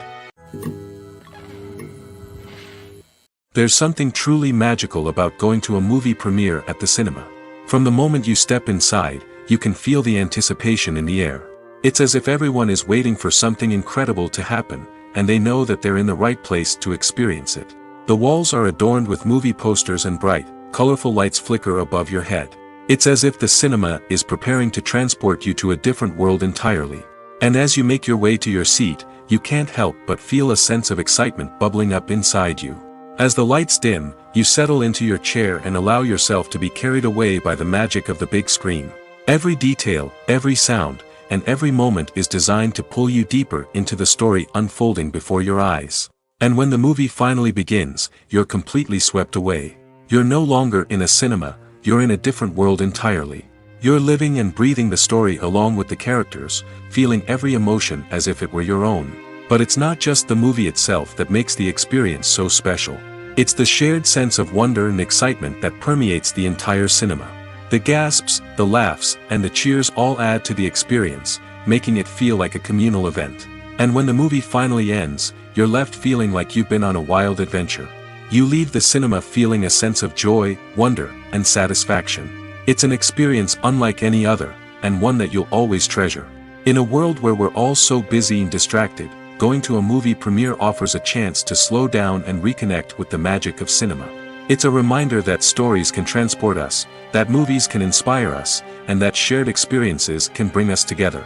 There's something truly magical about going to a movie premiere at the cinema. From the moment you step inside, you can feel the anticipation in the air. It's as if everyone is waiting for something incredible to happen, and they know that they're in the right place to experience it. The walls are adorned with movie posters and bright, colorful lights flicker above your head. It's as if the cinema is preparing to transport you to a different world entirely. And as you make your way to your seat, you can't help but feel a sense of excitement bubbling up inside you. As the lights dim, you settle into your chair and allow yourself to be carried away by the magic of the big screen. Every detail, every sound, and every moment is designed to pull you deeper into the story unfolding before your eyes. And when the movie finally begins, you're completely swept away. You're no longer in a cinema, you're in a different world entirely. You're living and breathing the story along with the characters, feeling every emotion as if it were your own. But it's not just the movie itself that makes the experience so special. It's the shared sense of wonder and excitement that permeates the entire cinema. The gasps, the laughs, and the cheers all add to the experience, making it feel like a communal event. And when the movie finally ends, you're left feeling like you've been on a wild adventure. You leave the cinema feeling a sense of joy, wonder, and satisfaction. It's an experience unlike any other, and one that you'll always treasure. In a world where we're all so busy and distracted, going to a movie premiere offers a chance to slow down and reconnect with the magic of cinema. It's a reminder that stories can transport us, that movies can inspire us, and that shared experiences can bring us together.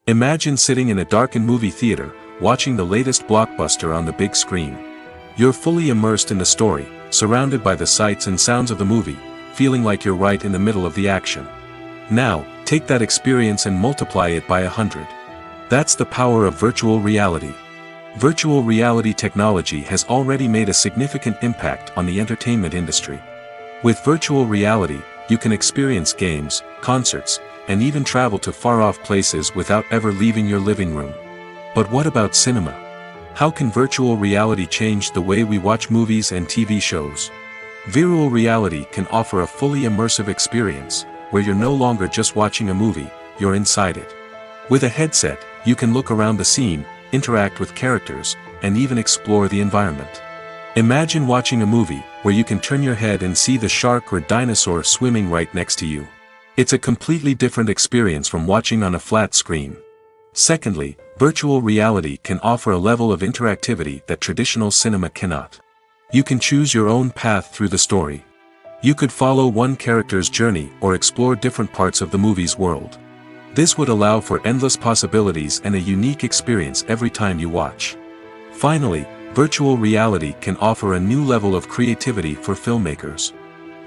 Imagine sitting in a darkened movie theater, watching the latest blockbuster on the big screen. You're fully immersed in the story, surrounded by the sights and sounds of the movie, feeling like you're right in the middle of the action. Now, take that experience and multiply it by 100. That's the power of virtual reality. Virtual reality technology has already made a significant impact on the entertainment industry. With virtual reality, you can experience games, concerts, and even travel to far-off places without ever leaving your living room. But what about cinema? How can virtual reality change the way we watch movies and TV shows? Virtual reality can offer a fully immersive experience, where you're no longer just watching a movie, you're inside it. With a headset, you can look around the scene, interact with characters, and even explore the environment. Imagine watching a movie, where you can turn your head and see the shark or dinosaur swimming right next to you. It's a completely different experience from watching on a flat screen. Secondly, virtual reality can offer a level of interactivity that traditional cinema cannot. You can choose your own path through the story. You could follow one character's journey or explore different parts of the movie's world. This would allow for endless possibilities and a unique experience every time you watch. Finally, virtual reality can offer a new level of creativity for filmmakers.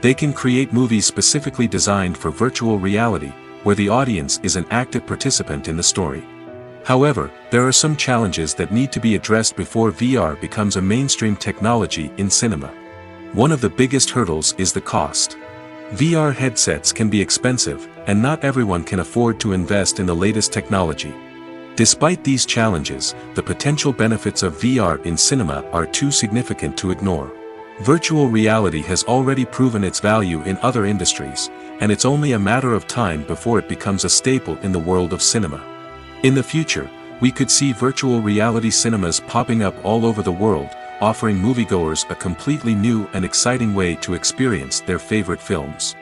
They can create movies specifically designed for virtual reality, where the audience is an active participant in the story. However, there are some challenges that need to be addressed before VR becomes a mainstream technology in cinema. One of the biggest hurdles is the cost. VR headsets can be expensive, and not everyone can afford to invest in the latest technology. Despite these challenges, the potential benefits of VR in cinema are too significant to ignore. Virtual reality has already proven its value in other industries, and it's only a matter of time before it becomes a staple in the world of cinema. In the future, we could see virtual reality cinemas popping up all over the world, offering moviegoers a completely new and exciting way to experience their favorite films.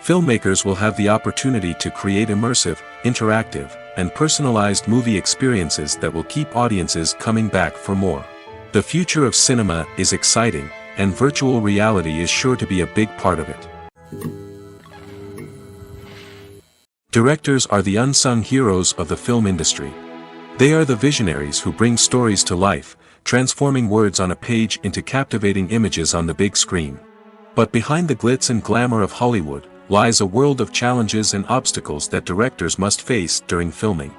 Filmmakers will have the opportunity to create immersive, interactive, and personalized movie experiences that will keep audiences coming back for more. The future of cinema is exciting, and virtual reality is sure to be a big part of it. Directors are the unsung heroes of the film industry. They are the visionaries who bring stories to life, transforming words on a page into captivating images on the big screen. But behind the glitz and glamour of Hollywood, lies a world of challenges and obstacles that directors must face during filming.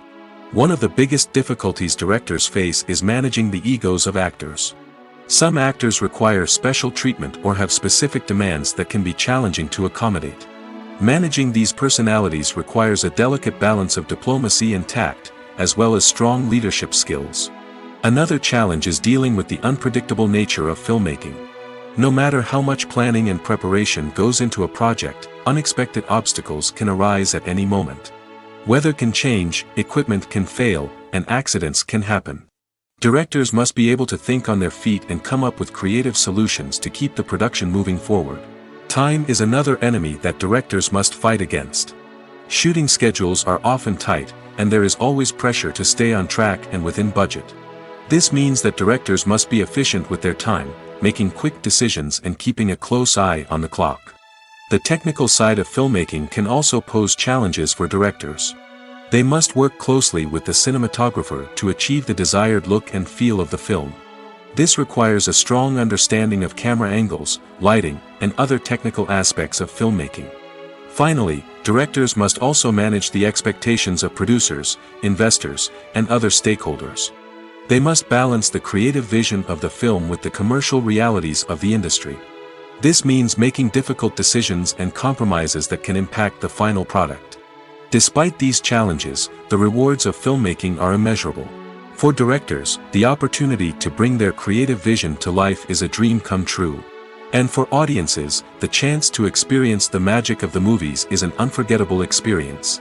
One of the biggest difficulties directors face is managing the egos of actors. Some actors require special treatment or have specific demands that can be challenging to accommodate. Managing these personalities requires a delicate balance of diplomacy and tact, as well as strong leadership skills. Another challenge is dealing with the unpredictable nature of filmmaking. No matter how much planning and preparation goes into a project, unexpected obstacles can arise at any moment. Weather can change, equipment can fail, and accidents can happen. Directors must be able to think on their feet and come up with creative solutions to keep the production moving forward. Time is another enemy that directors must fight against. Shooting schedules are often tight, and there is always pressure to stay on track and within budget. This means that directors must be efficient with their time, making quick decisions and keeping a close eye on the clock. The technical side of filmmaking can also pose challenges for directors. They must work closely with the cinematographer to achieve the desired look and feel of the film. This requires a strong understanding of camera angles, lighting, and other technical aspects of filmmaking. Finally, directors must also manage the expectations of producers, investors, and other stakeholders. They must balance the creative vision of the film with the commercial realities of the industry. This means making difficult decisions and compromises that can impact the final product. Despite these challenges, the rewards of filmmaking are immeasurable. For directors, the opportunity to bring their creative vision to life is a dream come true. And for audiences, the chance to experience the magic of the movies is an unforgettable experience.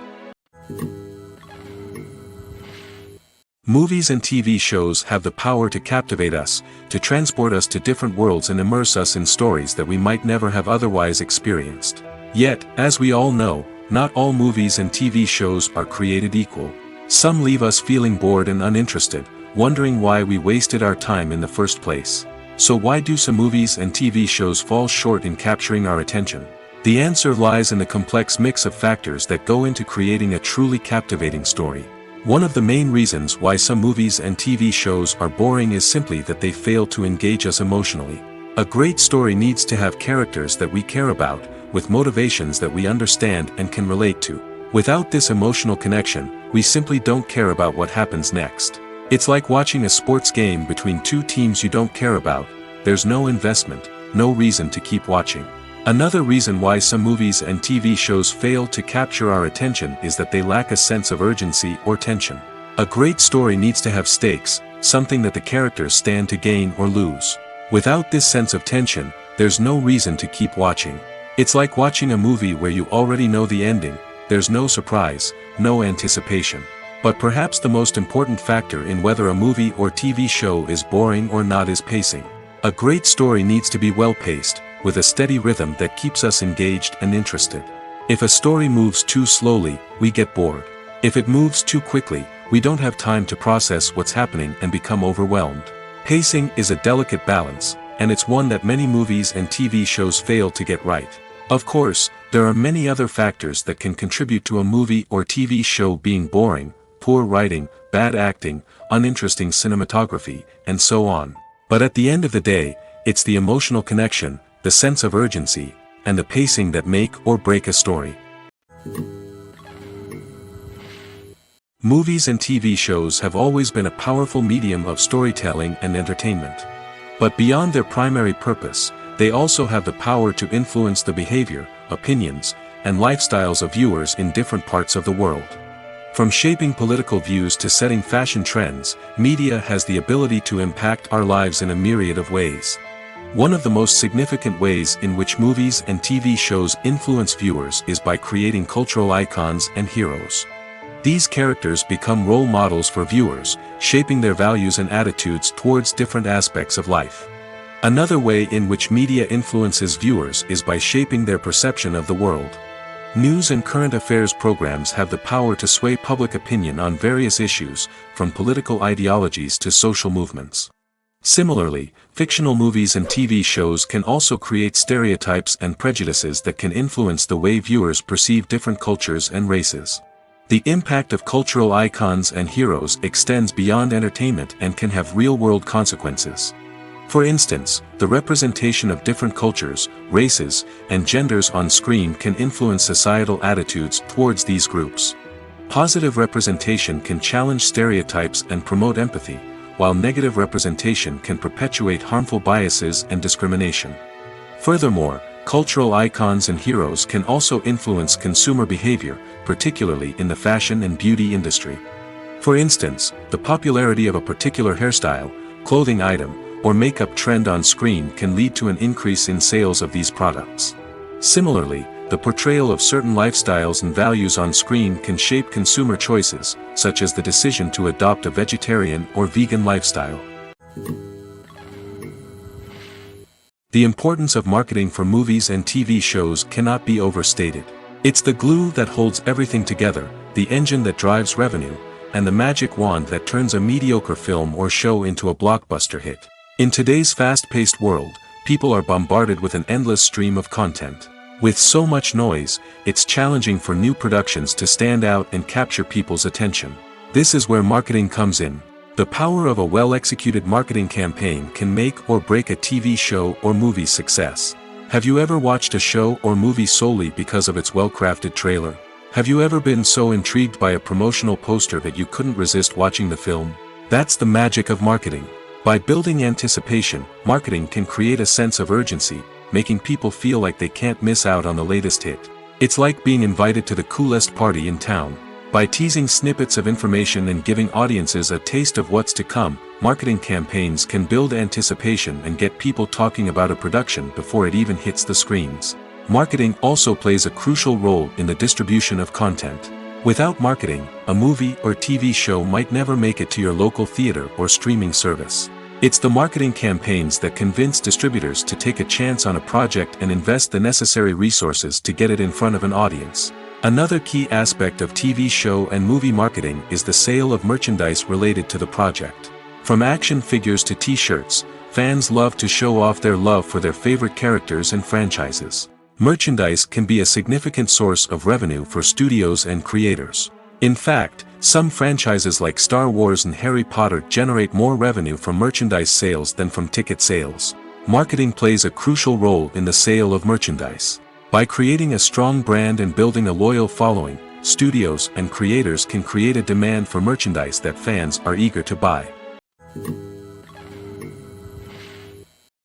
Movies and TV shows have the power to captivate us, to transport us to different worlds and immerse us in stories that we might never have otherwise experienced. Yet, as we all know, not all movies and TV shows are created equal. Some leave us feeling bored and uninterested, wondering why we wasted our time in the first place. So why do some movies and TV shows fall short in capturing our attention? The answer lies in the complex mix of factors that go into creating a truly captivating story. One of the main reasons why some movies and TV shows are boring is simply that they fail to engage us emotionally. A great story needs to have characters that we care about, with motivations that we understand and can relate to. Without this emotional connection, we simply don't care about what happens next. It's like watching a sports game between two teams you don't care about. There's no investment, no reason to keep watching. Another reason why some movies and TV shows fail to capture our attention is that they lack a sense of urgency or tension. A great story needs to have stakes, something that the characters stand to gain or lose. Without this sense of tension, there's no reason to keep watching. It's like watching a movie where you already know the ending. There's no surprise, no anticipation. But perhaps the most important factor in whether a movie or TV show is boring or not is pacing. A great story needs to be well-paced, with a steady rhythm that keeps us engaged and interested. If a story moves too slowly, we get bored. If it moves too quickly, we don't have time to process what's happening and become overwhelmed. Pacing is a delicate balance, and it's one that many movies and TV shows fail to get right. Of course, there are many other factors that can contribute to a movie or TV show being boring: poor writing, bad acting, uninteresting cinematography, and so on. But at the end of the day, it's the emotional connection, the sense of urgency, and the pacing that make or break a story. Movies and TV shows have always been a powerful medium of storytelling and entertainment. But beyond their primary purpose, they also have the power to influence the behavior, opinions, and lifestyles of viewers in different parts of the world. From shaping political views to setting fashion trends, media has the ability to impact our lives in a myriad of ways. One of the most significant ways in which movies and TV shows influence viewers is by creating cultural icons and heroes. These characters become role models for viewers, shaping their values and attitudes towards different aspects of life. Another way in which media influences viewers is by shaping their perception of the world. News and current affairs programs have the power to sway public opinion on various issues, from political ideologies to social movements. Similarly, fictional movies and TV shows can also create stereotypes and prejudices that can influence the way viewers perceive different cultures and races. The impact of cultural icons and heroes extends beyond entertainment and can have real-world consequences. For instance, the representation of different cultures, races, and genders on screen can influence societal attitudes towards these groups. Positive representation can challenge stereotypes and promote empathy, while negative representation can perpetuate harmful biases and discrimination. Furthermore, cultural icons and heroes can also influence consumer behavior, particularly in the fashion and beauty industry. For instance, the popularity of a particular hairstyle, clothing item, or makeup trend on screen can lead to an increase in sales of these products. Similarly, the portrayal of certain lifestyles and values on screen can shape consumer choices, such as the decision to adopt a vegetarian or vegan lifestyle. The importance of marketing for movies and TV shows cannot be overstated. It's the glue that holds everything together, the engine that drives revenue, and the magic wand that turns a mediocre film or show into a blockbuster hit. In today's fast-paced world, people are bombarded with an endless stream of content. With so much noise, it's challenging for new productions to stand out and capture people's attention. This is where marketing comes in. The power of a well-executed marketing campaign can make or break a TV show or movie's success. Have you ever watched a show or movie solely because of its well-crafted trailer? Have you ever been so intrigued by a promotional poster that you couldn't resist watching the film? That's the magic of marketing. By building anticipation, marketing can create a sense of urgency, making people feel like they can't miss out on the latest hit. It's like being invited to the coolest party in town. By teasing snippets of information and giving audiences a taste of what's to come, marketing campaigns can build anticipation and get people talking about a production before it even hits the screens. Marketing also plays a crucial role in the distribution of content. Without marketing, a movie or TV show might never make it to your local theater or streaming service. It's the marketing campaigns that convince distributors to take a chance on a project and invest the necessary resources to get it in front of an audience. Another key aspect of TV show and movie marketing is the sale of merchandise related to the project. From action figures to t-shirts, fans love to show off their love for their favorite characters and franchises. Merchandise can be a significant source of revenue for studios and creators. In fact, some franchises like Star Wars and Harry Potter generate more revenue from merchandise sales than from ticket sales. Marketing plays a crucial role in the sale of merchandise. By creating a strong brand and building a loyal following, studios and creators can create a demand for merchandise that fans are eager to buy.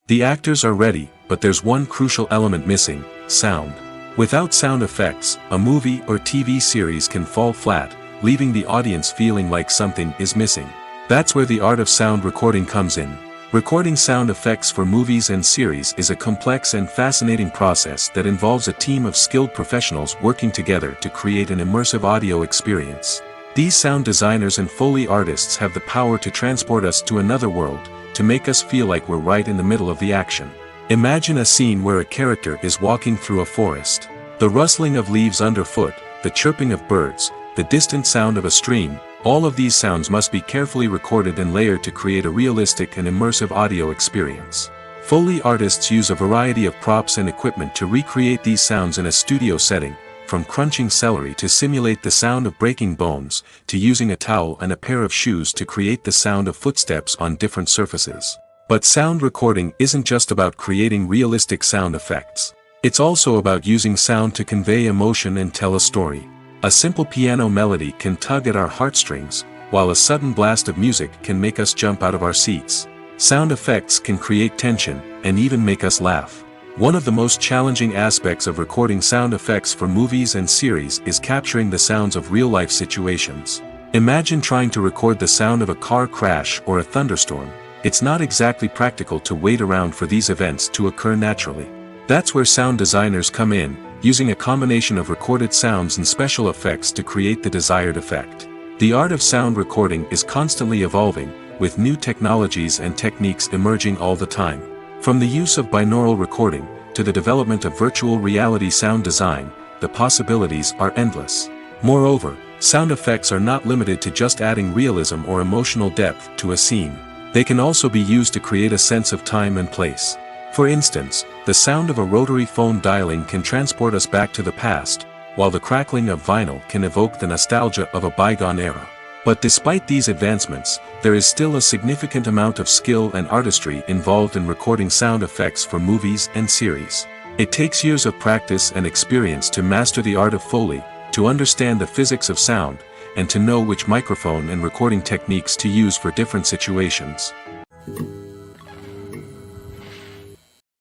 The actors are ready, but there's one crucial element missing: sound. Without sound effects, a movie or TV series can fall flat, leaving the audience feeling like something is missing. That's where the art of sound recording comes in. Recording sound effects for movies and series is a complex and fascinating process that involves a team of skilled professionals working together to create an immersive audio experience. These sound designers and Foley artists have the power to transport us to another world, to make us feel like we're right in the middle of the action. Imagine a scene where a character is walking through a forest. The rustling of leaves underfoot, the chirping of birds, the distant sound of a stream, all of these sounds must be carefully recorded and layered to create a realistic and immersive audio experience. Foley artists use a variety of props and equipment to recreate these sounds in a studio setting, from crunching celery to simulate the sound of breaking bones, to using a towel and a pair of shoes to create the sound of footsteps on different surfaces. But sound recording isn't just about creating realistic sound effects. It's also about using sound to convey emotion and tell a story. A simple piano melody can tug at our heartstrings, while a sudden blast of music can make us jump out of our seats. Sound effects can create tension, and even make us laugh. One of the most challenging aspects of recording sound effects for movies and series is capturing the sounds of real-life situations. Imagine trying to record the sound of a car crash or a thunderstorm. It's not exactly practical to wait around for these events to occur naturally. That's where sound designers come in, using a combination of recorded sounds and special effects to create the desired effect. The art of sound recording is constantly evolving, with new technologies and techniques emerging all the time. From the use of binaural recording, to the development of virtual reality sound design, the possibilities are endless. Moreover, sound effects are not limited to just adding realism or emotional depth to a scene. They can also be used to create a sense of time and place. For instance, the sound of a rotary phone dialing can transport us back to the past, while the crackling of vinyl can evoke the nostalgia of a bygone era. But despite these advancements, there is still a significant amount of skill and artistry involved in recording sound effects for movies and series. It takes years of practice and experience to master the art of Foley, to understand the physics of sound, and to know which microphone and recording techniques to use for different situations.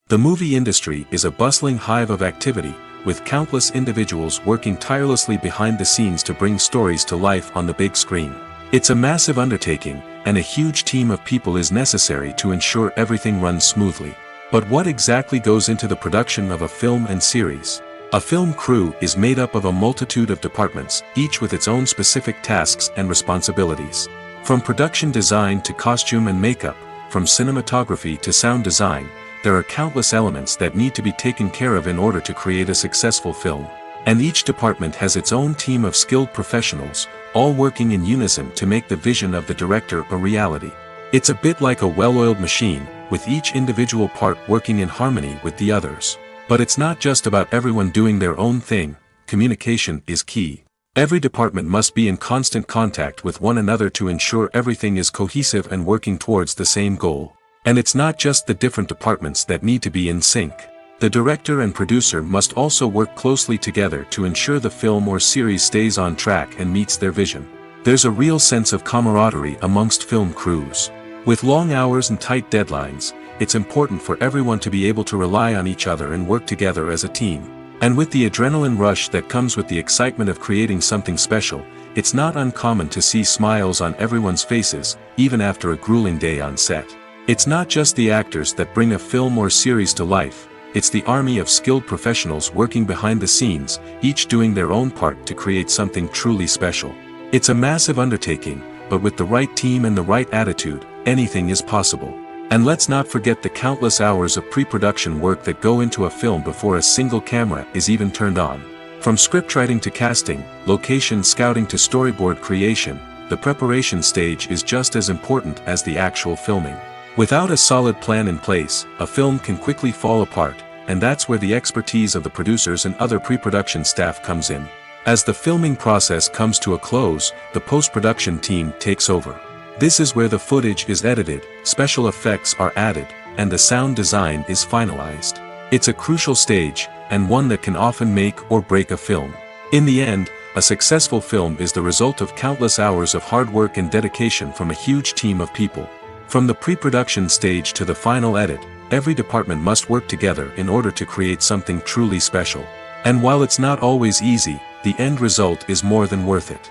The movie industry is a bustling hive of activity, with countless individuals working tirelessly behind the scenes to bring stories to life on the big screen. It's a massive undertaking, and a huge team of people is necessary to ensure everything runs smoothly. But what exactly goes into the production of a film and series? A film crew is made up of a multitude of departments, each with its own specific tasks and responsibilities. From production design to costume and makeup, from cinematography to sound design, there are countless elements that need to be taken care of in order to create a successful film. And each department has its own team of skilled professionals, all working in unison to make the vision of the director a reality. It's a bit like a well-oiled machine, with each individual part working in harmony with the others. But it's not just about everyone doing their own thing. Communication is key. Every department must be in constant contact with one another to ensure everything is cohesive and working towards the same goal. And it's not just the different departments that need to be in sync. The director and producer must also work closely together to ensure the film or series stays on track and meets their vision. There's a real sense of camaraderie amongst film crews. With long hours and tight deadlines, it's important for everyone to be able to rely on each other and work together as a team. And with the adrenaline rush that comes with the excitement of creating something special, it's not uncommon to see smiles on everyone's faces, even after a grueling day on set. It's not just the actors that bring a film or series to life, it's the army of skilled professionals working behind the scenes, each doing their own part to create something truly special. It's a massive undertaking, but with the right team and the right attitude, anything is possible. And let's not forget the countless hours of pre-production work that go into a film before a single camera is even turned on. From scriptwriting to casting, location scouting to storyboard creation, the preparation stage is just as important as the actual filming. Without a solid plan in place, a film can quickly fall apart, and that's where the expertise of the producers and other pre-production staff comes in. As the filming process comes to a close, the post-production team takes over. This is where the footage is edited, special effects are added, and the sound design is finalized. It's a crucial stage, and one that can often make or break a film. In the end, a successful film is the result of countless hours of hard work and dedication from a huge team of people. From the pre-production stage to the final edit, every department must work together in order to create something truly special. And while it's not always easy, the end result is more than worth it.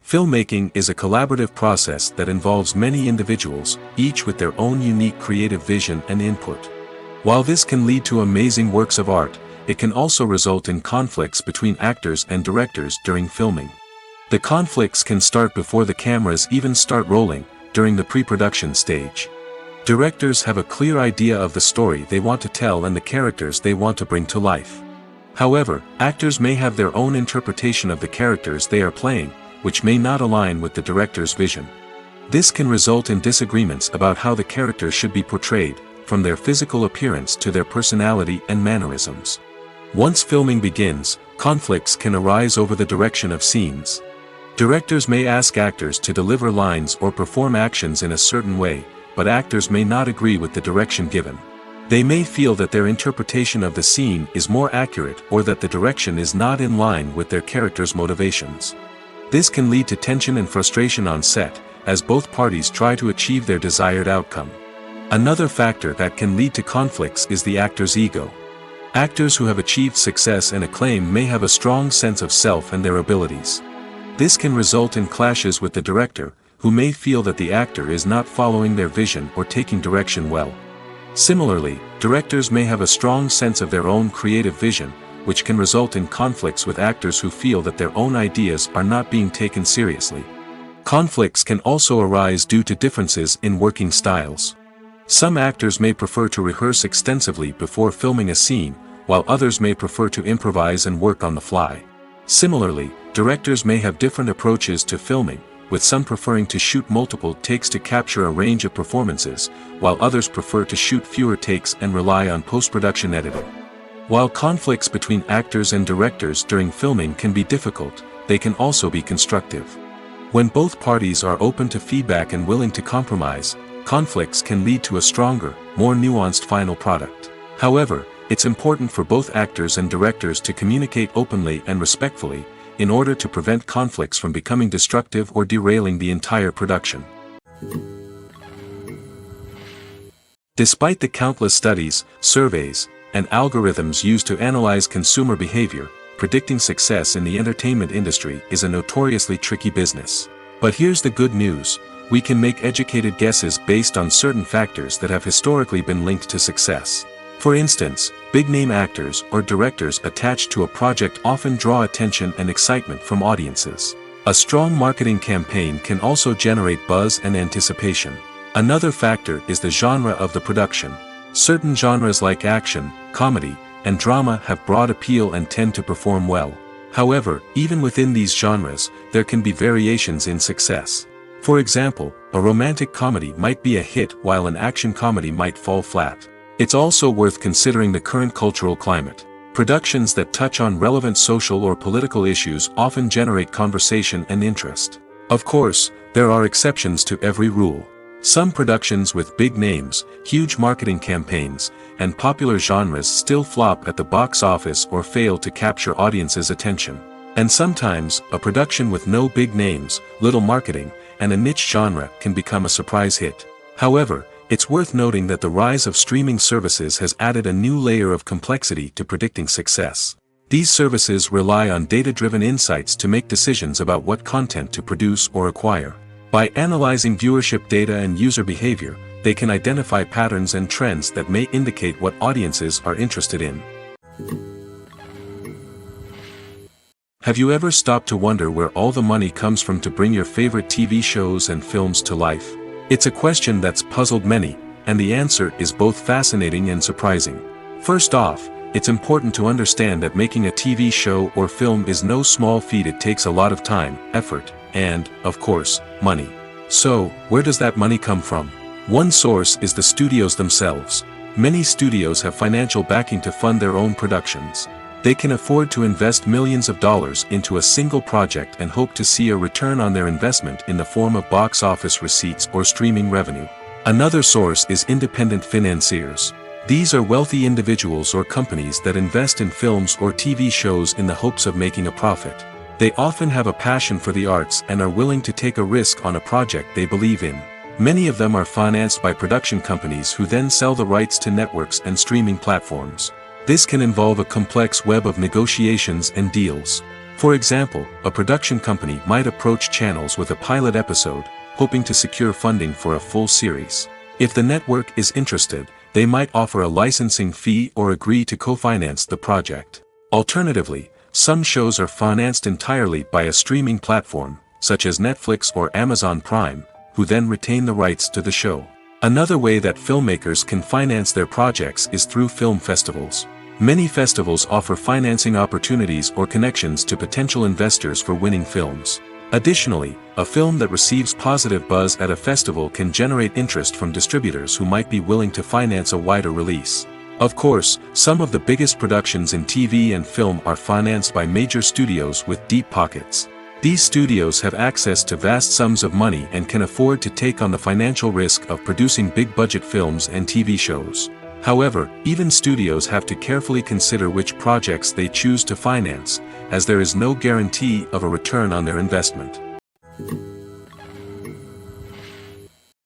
Filmmaking is a collaborative process that involves many individuals, each with their own unique creative vision and input. While this can lead to amazing works of art, it can also result in conflicts between actors and directors during filming. The conflicts can start before the cameras even start rolling, during the pre-production stage. Directors have a clear idea of the story they want to tell and the characters they want to bring to life. However, actors may have their own interpretation of the characters they are playing, which may not align with the director's vision. This can result in disagreements about how the characters should be portrayed, from their physical appearance to their personality and mannerisms. Once filming begins, conflicts can arise over the direction of scenes. Directors may ask actors to deliver lines or perform actions in a certain way, but actors may not agree with the direction given. They may feel that their interpretation of the scene is more accurate or that the direction is not in line with their character's motivations. This can lead to tension and frustration on set, as both parties try to achieve their desired outcome. Another factor that can lead to conflicts is the actor's ego. Actors who have achieved success and acclaim may have a strong sense of self and their abilities. This can result in clashes with the director, who may feel that the actor is not following their vision or taking direction well. Similarly, directors may have a strong sense of their own creative vision, which can result in conflicts with actors who feel that their own ideas are not being taken seriously. Conflicts can also arise due to differences in working styles. Some actors may prefer to rehearse extensively before filming a scene, while others may prefer to improvise and work on the fly. Similarly, directors may have different approaches to filming, with some preferring to shoot multiple takes to capture a range of performances, while others prefer to shoot fewer takes and rely on post-production editing. While conflicts between actors and directors during filming can be difficult, they can also be constructive. When both parties are open to feedback and willing to compromise, conflicts can lead to a stronger, more nuanced final product. However, it's important for both actors and directors to communicate openly and respectfully, in order to prevent conflicts from becoming destructive or derailing the entire production. Despite the countless studies, surveys, and algorithms used to analyze consumer behavior, predicting success in the entertainment industry is a notoriously tricky business. But here's the good news: we can make educated guesses based on certain factors that have historically been linked to success. For instance, big-name actors or directors attached to a project often draw attention and excitement from audiences. A strong marketing campaign can also generate buzz and anticipation. Another factor is the genre of the production. Certain genres like action, comedy, and drama have broad appeal and tend to perform well. However, even within these genres, there can be variations in success. For example, a romantic comedy might be a hit while an action comedy might fall flat. It's also worth considering the current cultural climate. Productions that touch on relevant social or political issues often generate conversation and interest. Of course, there are exceptions to every rule. Some productions with big names, huge marketing campaigns, and popular genres still flop at the box office or fail to capture audiences' attention. And sometimes, a production with no big names, little marketing, and a niche genre can become a surprise hit. However, it's worth noting that the rise of streaming services has added a new layer of complexity to predicting success. These services rely on data-driven insights to make decisions about what content to produce or acquire. By analyzing viewership data and user behavior, they can identify patterns and trends that may indicate what audiences are interested in. Have you ever stopped to wonder where all the money comes from to bring your favorite TV shows and films to life? It's a question that's puzzled many, and the answer is both fascinating and surprising. First off, it's important to understand that making a TV show or film is no small feat. It takes a lot of time, effort, and, of course, money. So, where does that money come from? One source is the studios themselves. Many studios have financial backing to fund their own productions. They can afford to invest millions of dollars into a single project and hope to see a return on their investment in the form of box office receipts or streaming revenue. Another source is independent financiers. These are wealthy individuals or companies that invest in films or TV shows in the hopes of making a profit. They often have a passion for the arts and are willing to take a risk on a project they believe in. Many of them are financed by production companies who then sell the rights to networks and streaming platforms. This can involve a complex web of negotiations and deals. For example, a production company might approach channels with a pilot episode, hoping to secure funding for a full series. If the network is interested, they might offer a licensing fee or agree to co-finance the project. Alternatively, some shows are financed entirely by a streaming platform, such as Netflix or Amazon Prime, who then retain the rights to the show. Another way that filmmakers can finance their projects is through film festivals. Many festivals offer financing opportunities or connections to potential investors for winning films. Additionally, a film that receives positive buzz at a festival can generate interest from distributors who might be willing to finance a wider release. Of course, some of the biggest productions in TV and film are financed by major studios with deep pockets. These studios have access to vast sums of money and can afford to take on the financial risk of producing big-budget films and TV shows. However, even studios have to carefully consider which projects they choose to finance, as there is no guarantee of a return on their investment.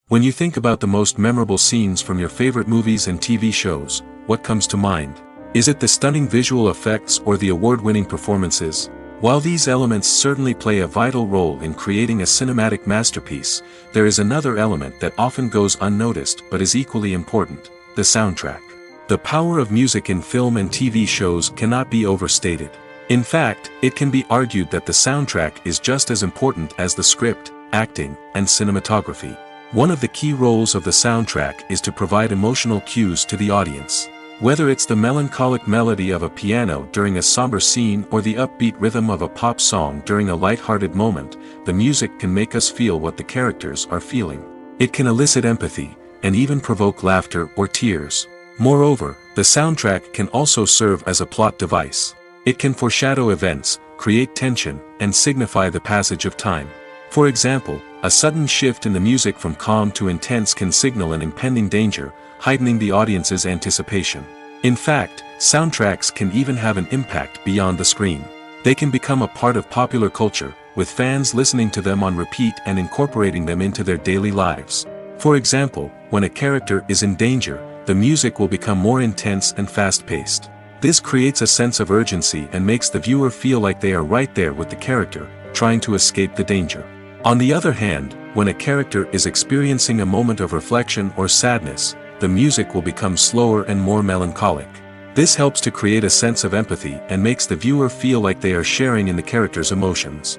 When you think about the most memorable scenes from your favorite movies and TV shows, what comes to mind? Is it the stunning visual effects or the award-winning performances? While these elements certainly play a vital role in creating a cinematic masterpiece, there is another element that often goes unnoticed but is equally important: the soundtrack. The power of music in film and TV shows cannot be overstated. In fact, it can be argued that the soundtrack is just as important as the script, acting, and cinematography. One of the key roles of the soundtrack is to provide emotional cues to the audience. Whether it's the melancholic melody of a piano during a somber scene or the upbeat rhythm of a pop song during a light-hearted moment, the music can make us feel what the characters are feeling. It can elicit empathy, and even provoke laughter or tears. Moreover, the soundtrack can also serve as a plot device. It can foreshadow events, create tension, and signify the passage of time. For example, a sudden shift in the music from calm to intense can signal an impending danger, heightening the audience's anticipation. In fact, soundtracks can even have an impact beyond the screen. They can become a part of popular culture, with fans listening to them on repeat and incorporating them into their daily lives. For example, when a character is in danger, the music will become more intense and fast-paced. This creates a sense of urgency and makes the viewer feel like they are right there with the character, trying to escape the danger. On the other hand, when a character is experiencing a moment of reflection or sadness, the music will become slower and more melancholic. This helps to create a sense of empathy and makes the viewer feel like they are sharing in the character's emotions.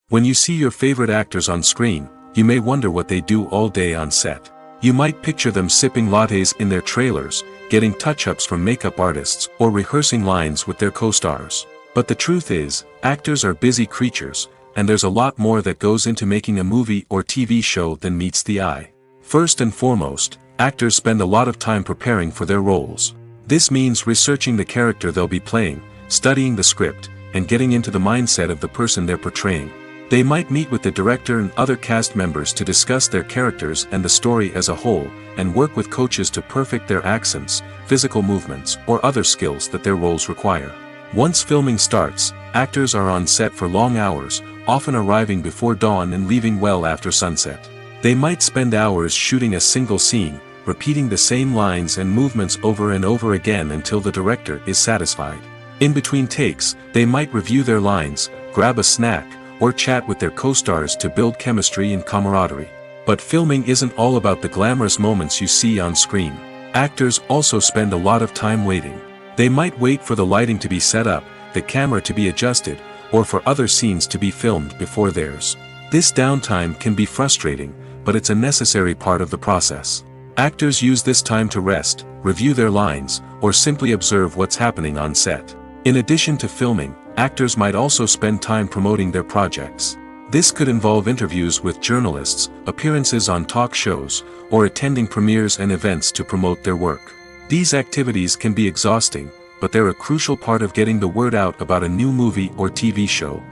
When you see your favorite actors on screen, you may wonder what they do all day on set. You might picture them sipping lattes in their trailers, getting touch-ups from makeup artists, or rehearsing lines with their co-stars. But the truth is, actors are busy creatures, and there's a lot more that goes into making a movie or TV show than meets the eye. First and foremost, actors spend a lot of time preparing for their roles. This means researching the character they'll be playing, studying the script, and getting into the mindset of the person they're portraying. They might meet with the director and other cast members to discuss their characters and the story as a whole, and work with coaches to perfect their accents, physical movements, or other skills that their roles require. Once filming starts, actors are on set for long hours, often arriving before dawn and leaving well after sunset. They might spend hours shooting a single scene, repeating the same lines and movements over and over again until the director is satisfied. In between takes, they might review their lines, grab a snack, or chat with their co-stars to build chemistry and camaraderie. But filming isn't all about the glamorous moments you see on screen. Actors also spend a lot of time waiting. They might wait for the lighting to be set up, the camera to be adjusted, or for other scenes to be filmed before theirs. This downtime can be frustrating, but it's a necessary part of the process. Actors use this time to rest, review their lines, or simply observe what's happening on set. In addition to filming, actors might also spend time promoting their projects. This could involve interviews with journalists, appearances on talk shows, or attending premieres and events to promote their work. These activities can be exhausting, but they're a crucial part of getting the word out about a new movie or TV show.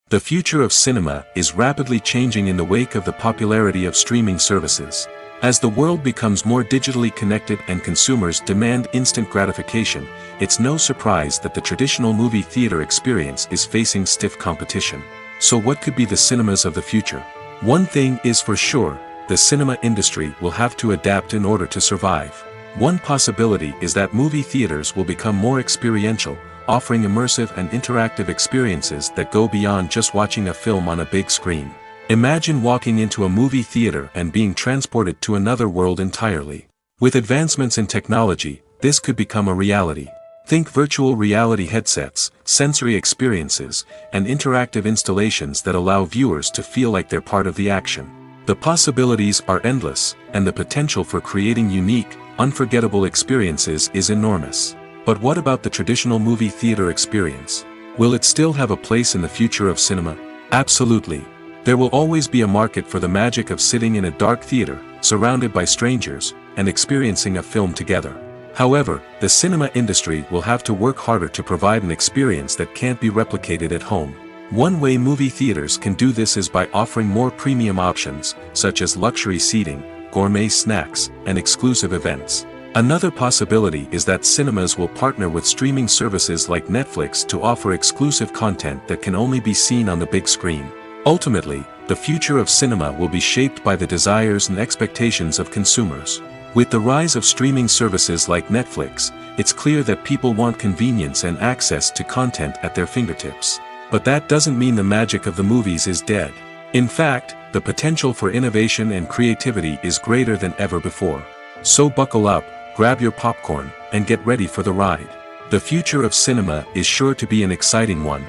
The future of cinema is rapidly changing in the wake of the popularity of streaming services. As the world becomes more digitally connected and consumers demand instant gratification, it's no surprise that the traditional movie theater experience is facing stiff competition. So what could be the cinemas of the future? One thing is for sure, the cinema industry will have to adapt in order to survive. One possibility is that movie theaters will become more experiential, offering immersive and interactive experiences that go beyond just watching a film on a big screen. Imagine walking into a movie theater and being transported to another world entirely. With advancements in technology, this could become a reality. Think virtual reality headsets, sensory experiences, and interactive installations that allow viewers to feel like they're part of the action. The possibilities are endless, and the potential for creating unique, unforgettable experiences is enormous. But what about the traditional movie theater experience? Will it still have a place in the future of cinema? Absolutely. There will always be a market for the magic of sitting in a dark theater, surrounded by strangers, and experiencing a film together. However, the cinema industry will have to work harder to provide an experience that can't be replicated at home. One way movie theaters can do this is by offering more premium options, such as luxury seating, gourmet snacks, and exclusive events. Another possibility is that cinemas will partner with streaming services like Netflix to offer exclusive content that can only be seen on the big screen. Ultimately, the future of cinema will be shaped by the desires and expectations of consumers. With the rise of streaming services like Netflix, it's clear that people want convenience and access to content at their fingertips. But that doesn't mean the magic of the movies is dead. In fact, the potential for innovation and creativity is greater than ever before. So buckle up, grab your popcorn, and get ready for the ride. The future of cinema is sure to be an exciting one.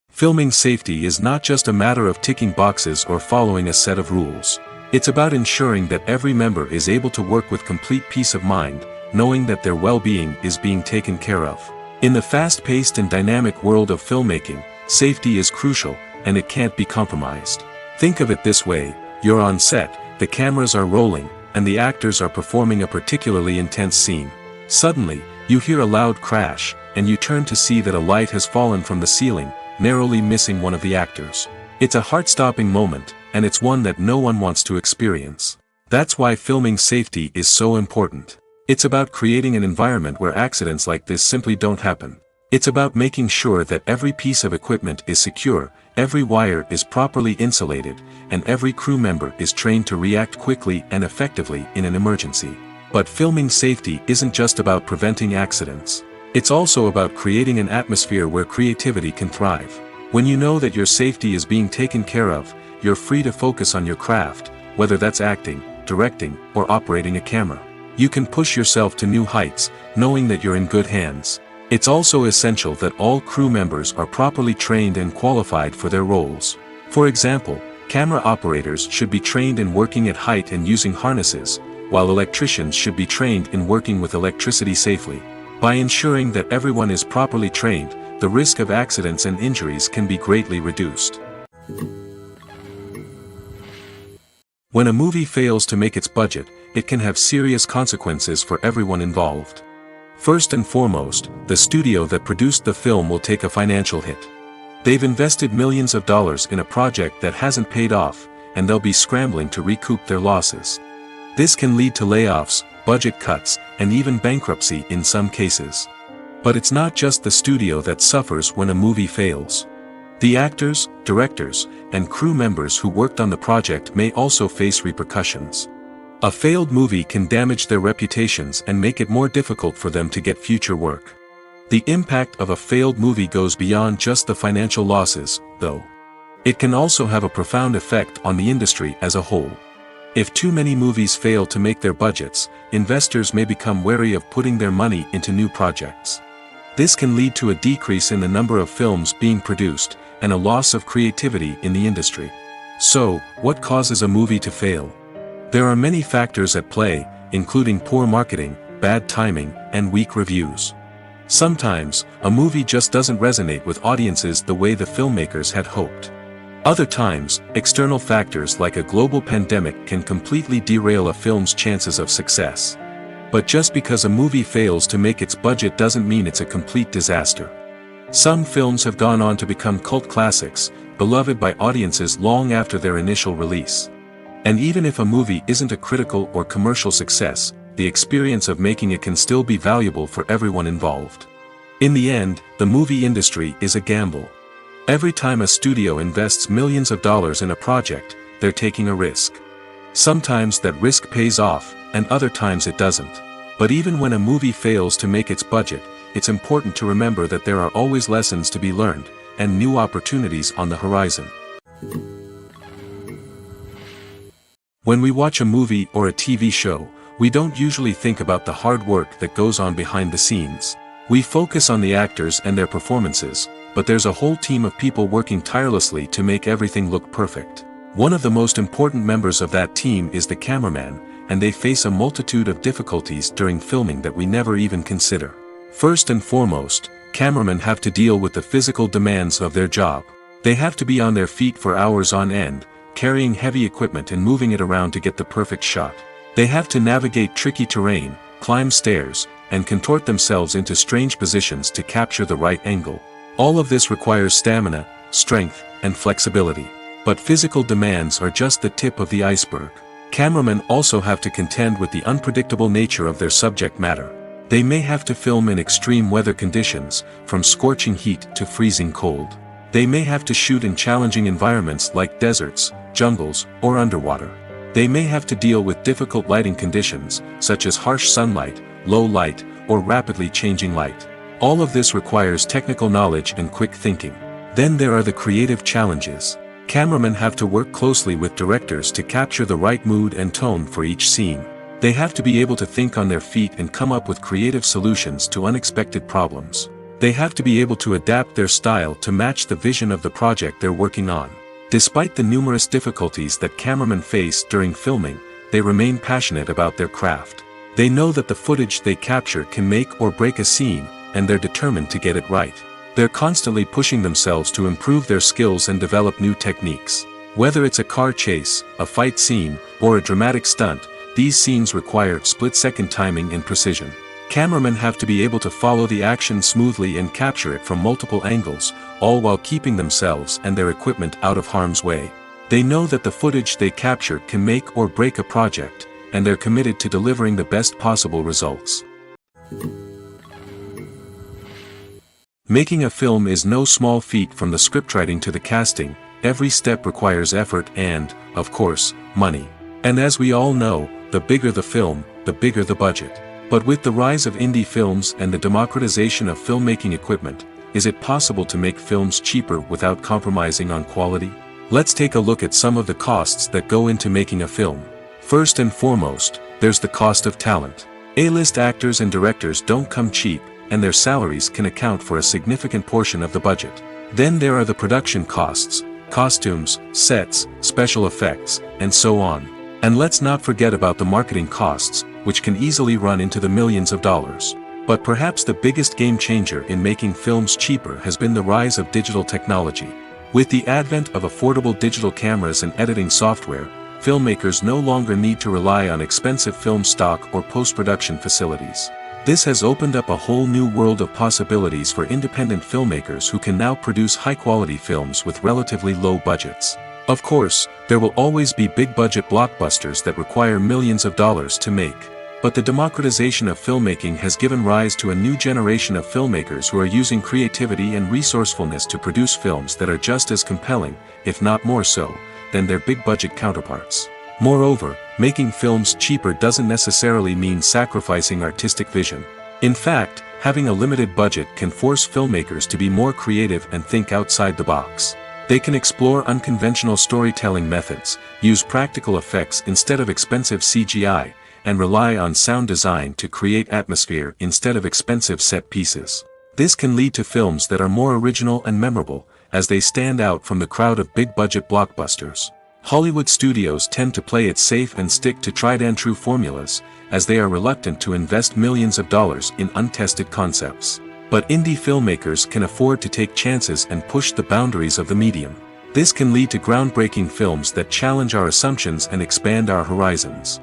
Filming safety is not just a matter of ticking boxes or following a set of rules. It's about ensuring that every member is able to work with complete peace of mind, knowing that their well-being is being taken care of. In the fast-paced and dynamic world of filmmaking, safety is crucial, and it can't be compromised. Think of it this way: you're on set, the cameras are rolling, and the actors are performing a particularly intense scene. Suddenly, you hear a loud crash, and you turn to see that a light has fallen from the ceiling, narrowly missing one of the actors. It's a heart-stopping moment, and it's one that no one wants to experience. That's why filming safety is so important. It's about creating an environment where accidents like this simply don't happen. It's about making sure that every piece of equipment is secure, every wire is properly insulated, and every crew member is trained to react quickly and effectively in an emergency. But filming safety isn't just about preventing accidents. It's also about creating an atmosphere where creativity can thrive. When you know that your safety is being taken care of, you're free to focus on your craft, whether that's acting, directing, or operating a camera. You can push yourself to new heights, knowing that you're in good hands. It's also essential that all crew members are properly trained and qualified for their roles. For example, camera operators should be trained in working at height and using harnesses, while electricians should be trained in working with electricity safely. By ensuring that everyone is properly trained, the risk of accidents and injuries can be greatly reduced. When a movie fails to make its budget, it can have serious consequences for everyone involved. First and foremost, the studio that produced the film will take a financial hit. They've invested millions of dollars in a project that hasn't paid off, and they'll be scrambling to recoup their losses. This can lead to layoffs, budget cuts, and even bankruptcy in some cases. But it's not just the studio that suffers when a movie fails. The actors, directors, and crew members who worked on the project may also face repercussions. A failed movie can damage their reputations and make it more difficult for them to get future work. The impact of a failed movie goes beyond just the financial losses, though. It can also have a profound effect on the industry as a whole. If too many movies fail to make their budgets, investors may become wary of putting their money into new projects. This can lead to a decrease in the number of films being produced, and a loss of creativity in the industry. So, what causes a movie to fail? There are many factors at play, including poor marketing, bad timing, and weak reviews. Sometimes, a movie just doesn't resonate with audiences the way the filmmakers had hoped. Other times, external factors like a global pandemic can completely derail a film's chances of success. But just because a movie fails to make its budget doesn't mean it's a complete disaster. Some films have gone on to become cult classics, beloved by audiences long after their initial release. And even if a movie isn't a critical or commercial success, the experience of making it can still be valuable for everyone involved. In the end, the movie industry is a gamble. Every time a studio invests millions of dollars in a project, they're taking a risk. Sometimes that risk pays off, and other times it doesn't. But even when a movie fails to make its budget, it's important to remember that there are always lessons to be learned, and new opportunities on the horizon. When we watch a movie or a TV show, we don't usually think about the hard work that goes on behind the scenes. We focus on the actors and their performances, but there's a whole team of people working tirelessly to make everything look perfect. One of the most important members of that team is the cameraman, and they face a multitude of difficulties during filming that we never even consider. First and foremost, cameramen have to deal with the physical demands of their job. They have to be on their feet for hours on end, carrying heavy equipment and moving it around to get the perfect shot. They have to navigate tricky terrain, climb stairs, and contort themselves into strange positions to capture the right angle. All of this requires stamina, strength, and flexibility. But physical demands are just the tip of the iceberg. Cameramen also have to contend with the unpredictable nature of their subject matter. They may have to film in extreme weather conditions, from scorching heat to freezing cold. They may have to shoot in challenging environments like deserts, jungles, or underwater. They may have to deal with difficult lighting conditions, such as harsh sunlight, low light, or rapidly changing light. All of this requires technical knowledge and quick thinking. Then there are the creative challenges. Cameramen have to work closely with directors to capture the right mood and tone for each scene. They have to be able to think on their feet and come up with creative solutions to unexpected problems. They have to be able to adapt their style to match the vision of the project they're working on. Despite the numerous difficulties that cameramen face during filming, they remain passionate about their craft. They know that the footage they capture can make or break a scene, and they're determined to get it right. They're constantly pushing themselves to improve their skills and develop new techniques. Whether it's a car chase, a fight scene, or a dramatic stunt, these scenes require split-second timing and precision. Cameramen have to be able to follow the action smoothly and capture it from multiple angles, all while keeping themselves and their equipment out of harm's way. They know that the footage they capture can make or break a project, and they're committed to delivering the best possible results. Making a film is no small feat. From the scriptwriting to the casting, every step requires effort and, of course, money. And as we all know, the bigger the film, the bigger the budget. But with the rise of indie films and the democratization of filmmaking equipment, is it possible to make films cheaper without compromising on quality? Let's take a look at some of the costs that go into making a film. First and foremost, there's the cost of talent. A-list actors and directors don't come cheap, and their salaries can account for a significant portion of the budget. Then there are the production costs, costumes, sets, special effects, and so on. And let's not forget about the marketing costs, which can easily run into the millions of dollars. But perhaps the biggest game changer in making films cheaper has been the rise of digital technology. With the advent of affordable digital cameras and editing software, filmmakers no longer need to rely on expensive film stock or post-production facilities. This has opened up a whole new world of possibilities for independent filmmakers who can now produce high-quality films with relatively low budgets. Of course, there will always be big-budget blockbusters that require millions of dollars to make. But the democratization of filmmaking has given rise to a new generation of filmmakers who are using creativity and resourcefulness to produce films that are just as compelling, if not more so, than their big-budget counterparts. Moreover, making films cheaper doesn't necessarily mean sacrificing artistic vision. In fact, having a limited budget can force filmmakers to be more creative and think outside the box. They can explore unconventional storytelling methods, use practical effects instead of expensive CGI, and rely on sound design to create atmosphere instead of expensive set pieces. This can lead to films that are more original and memorable, as they stand out from the crowd of big-budget blockbusters. Hollywood studios tend to play it safe and stick to tried-and-true formulas, as they are reluctant to invest millions of dollars in untested concepts. But indie filmmakers can afford to take chances and push the boundaries of the medium. This can lead to groundbreaking films that challenge our assumptions and expand our horizons.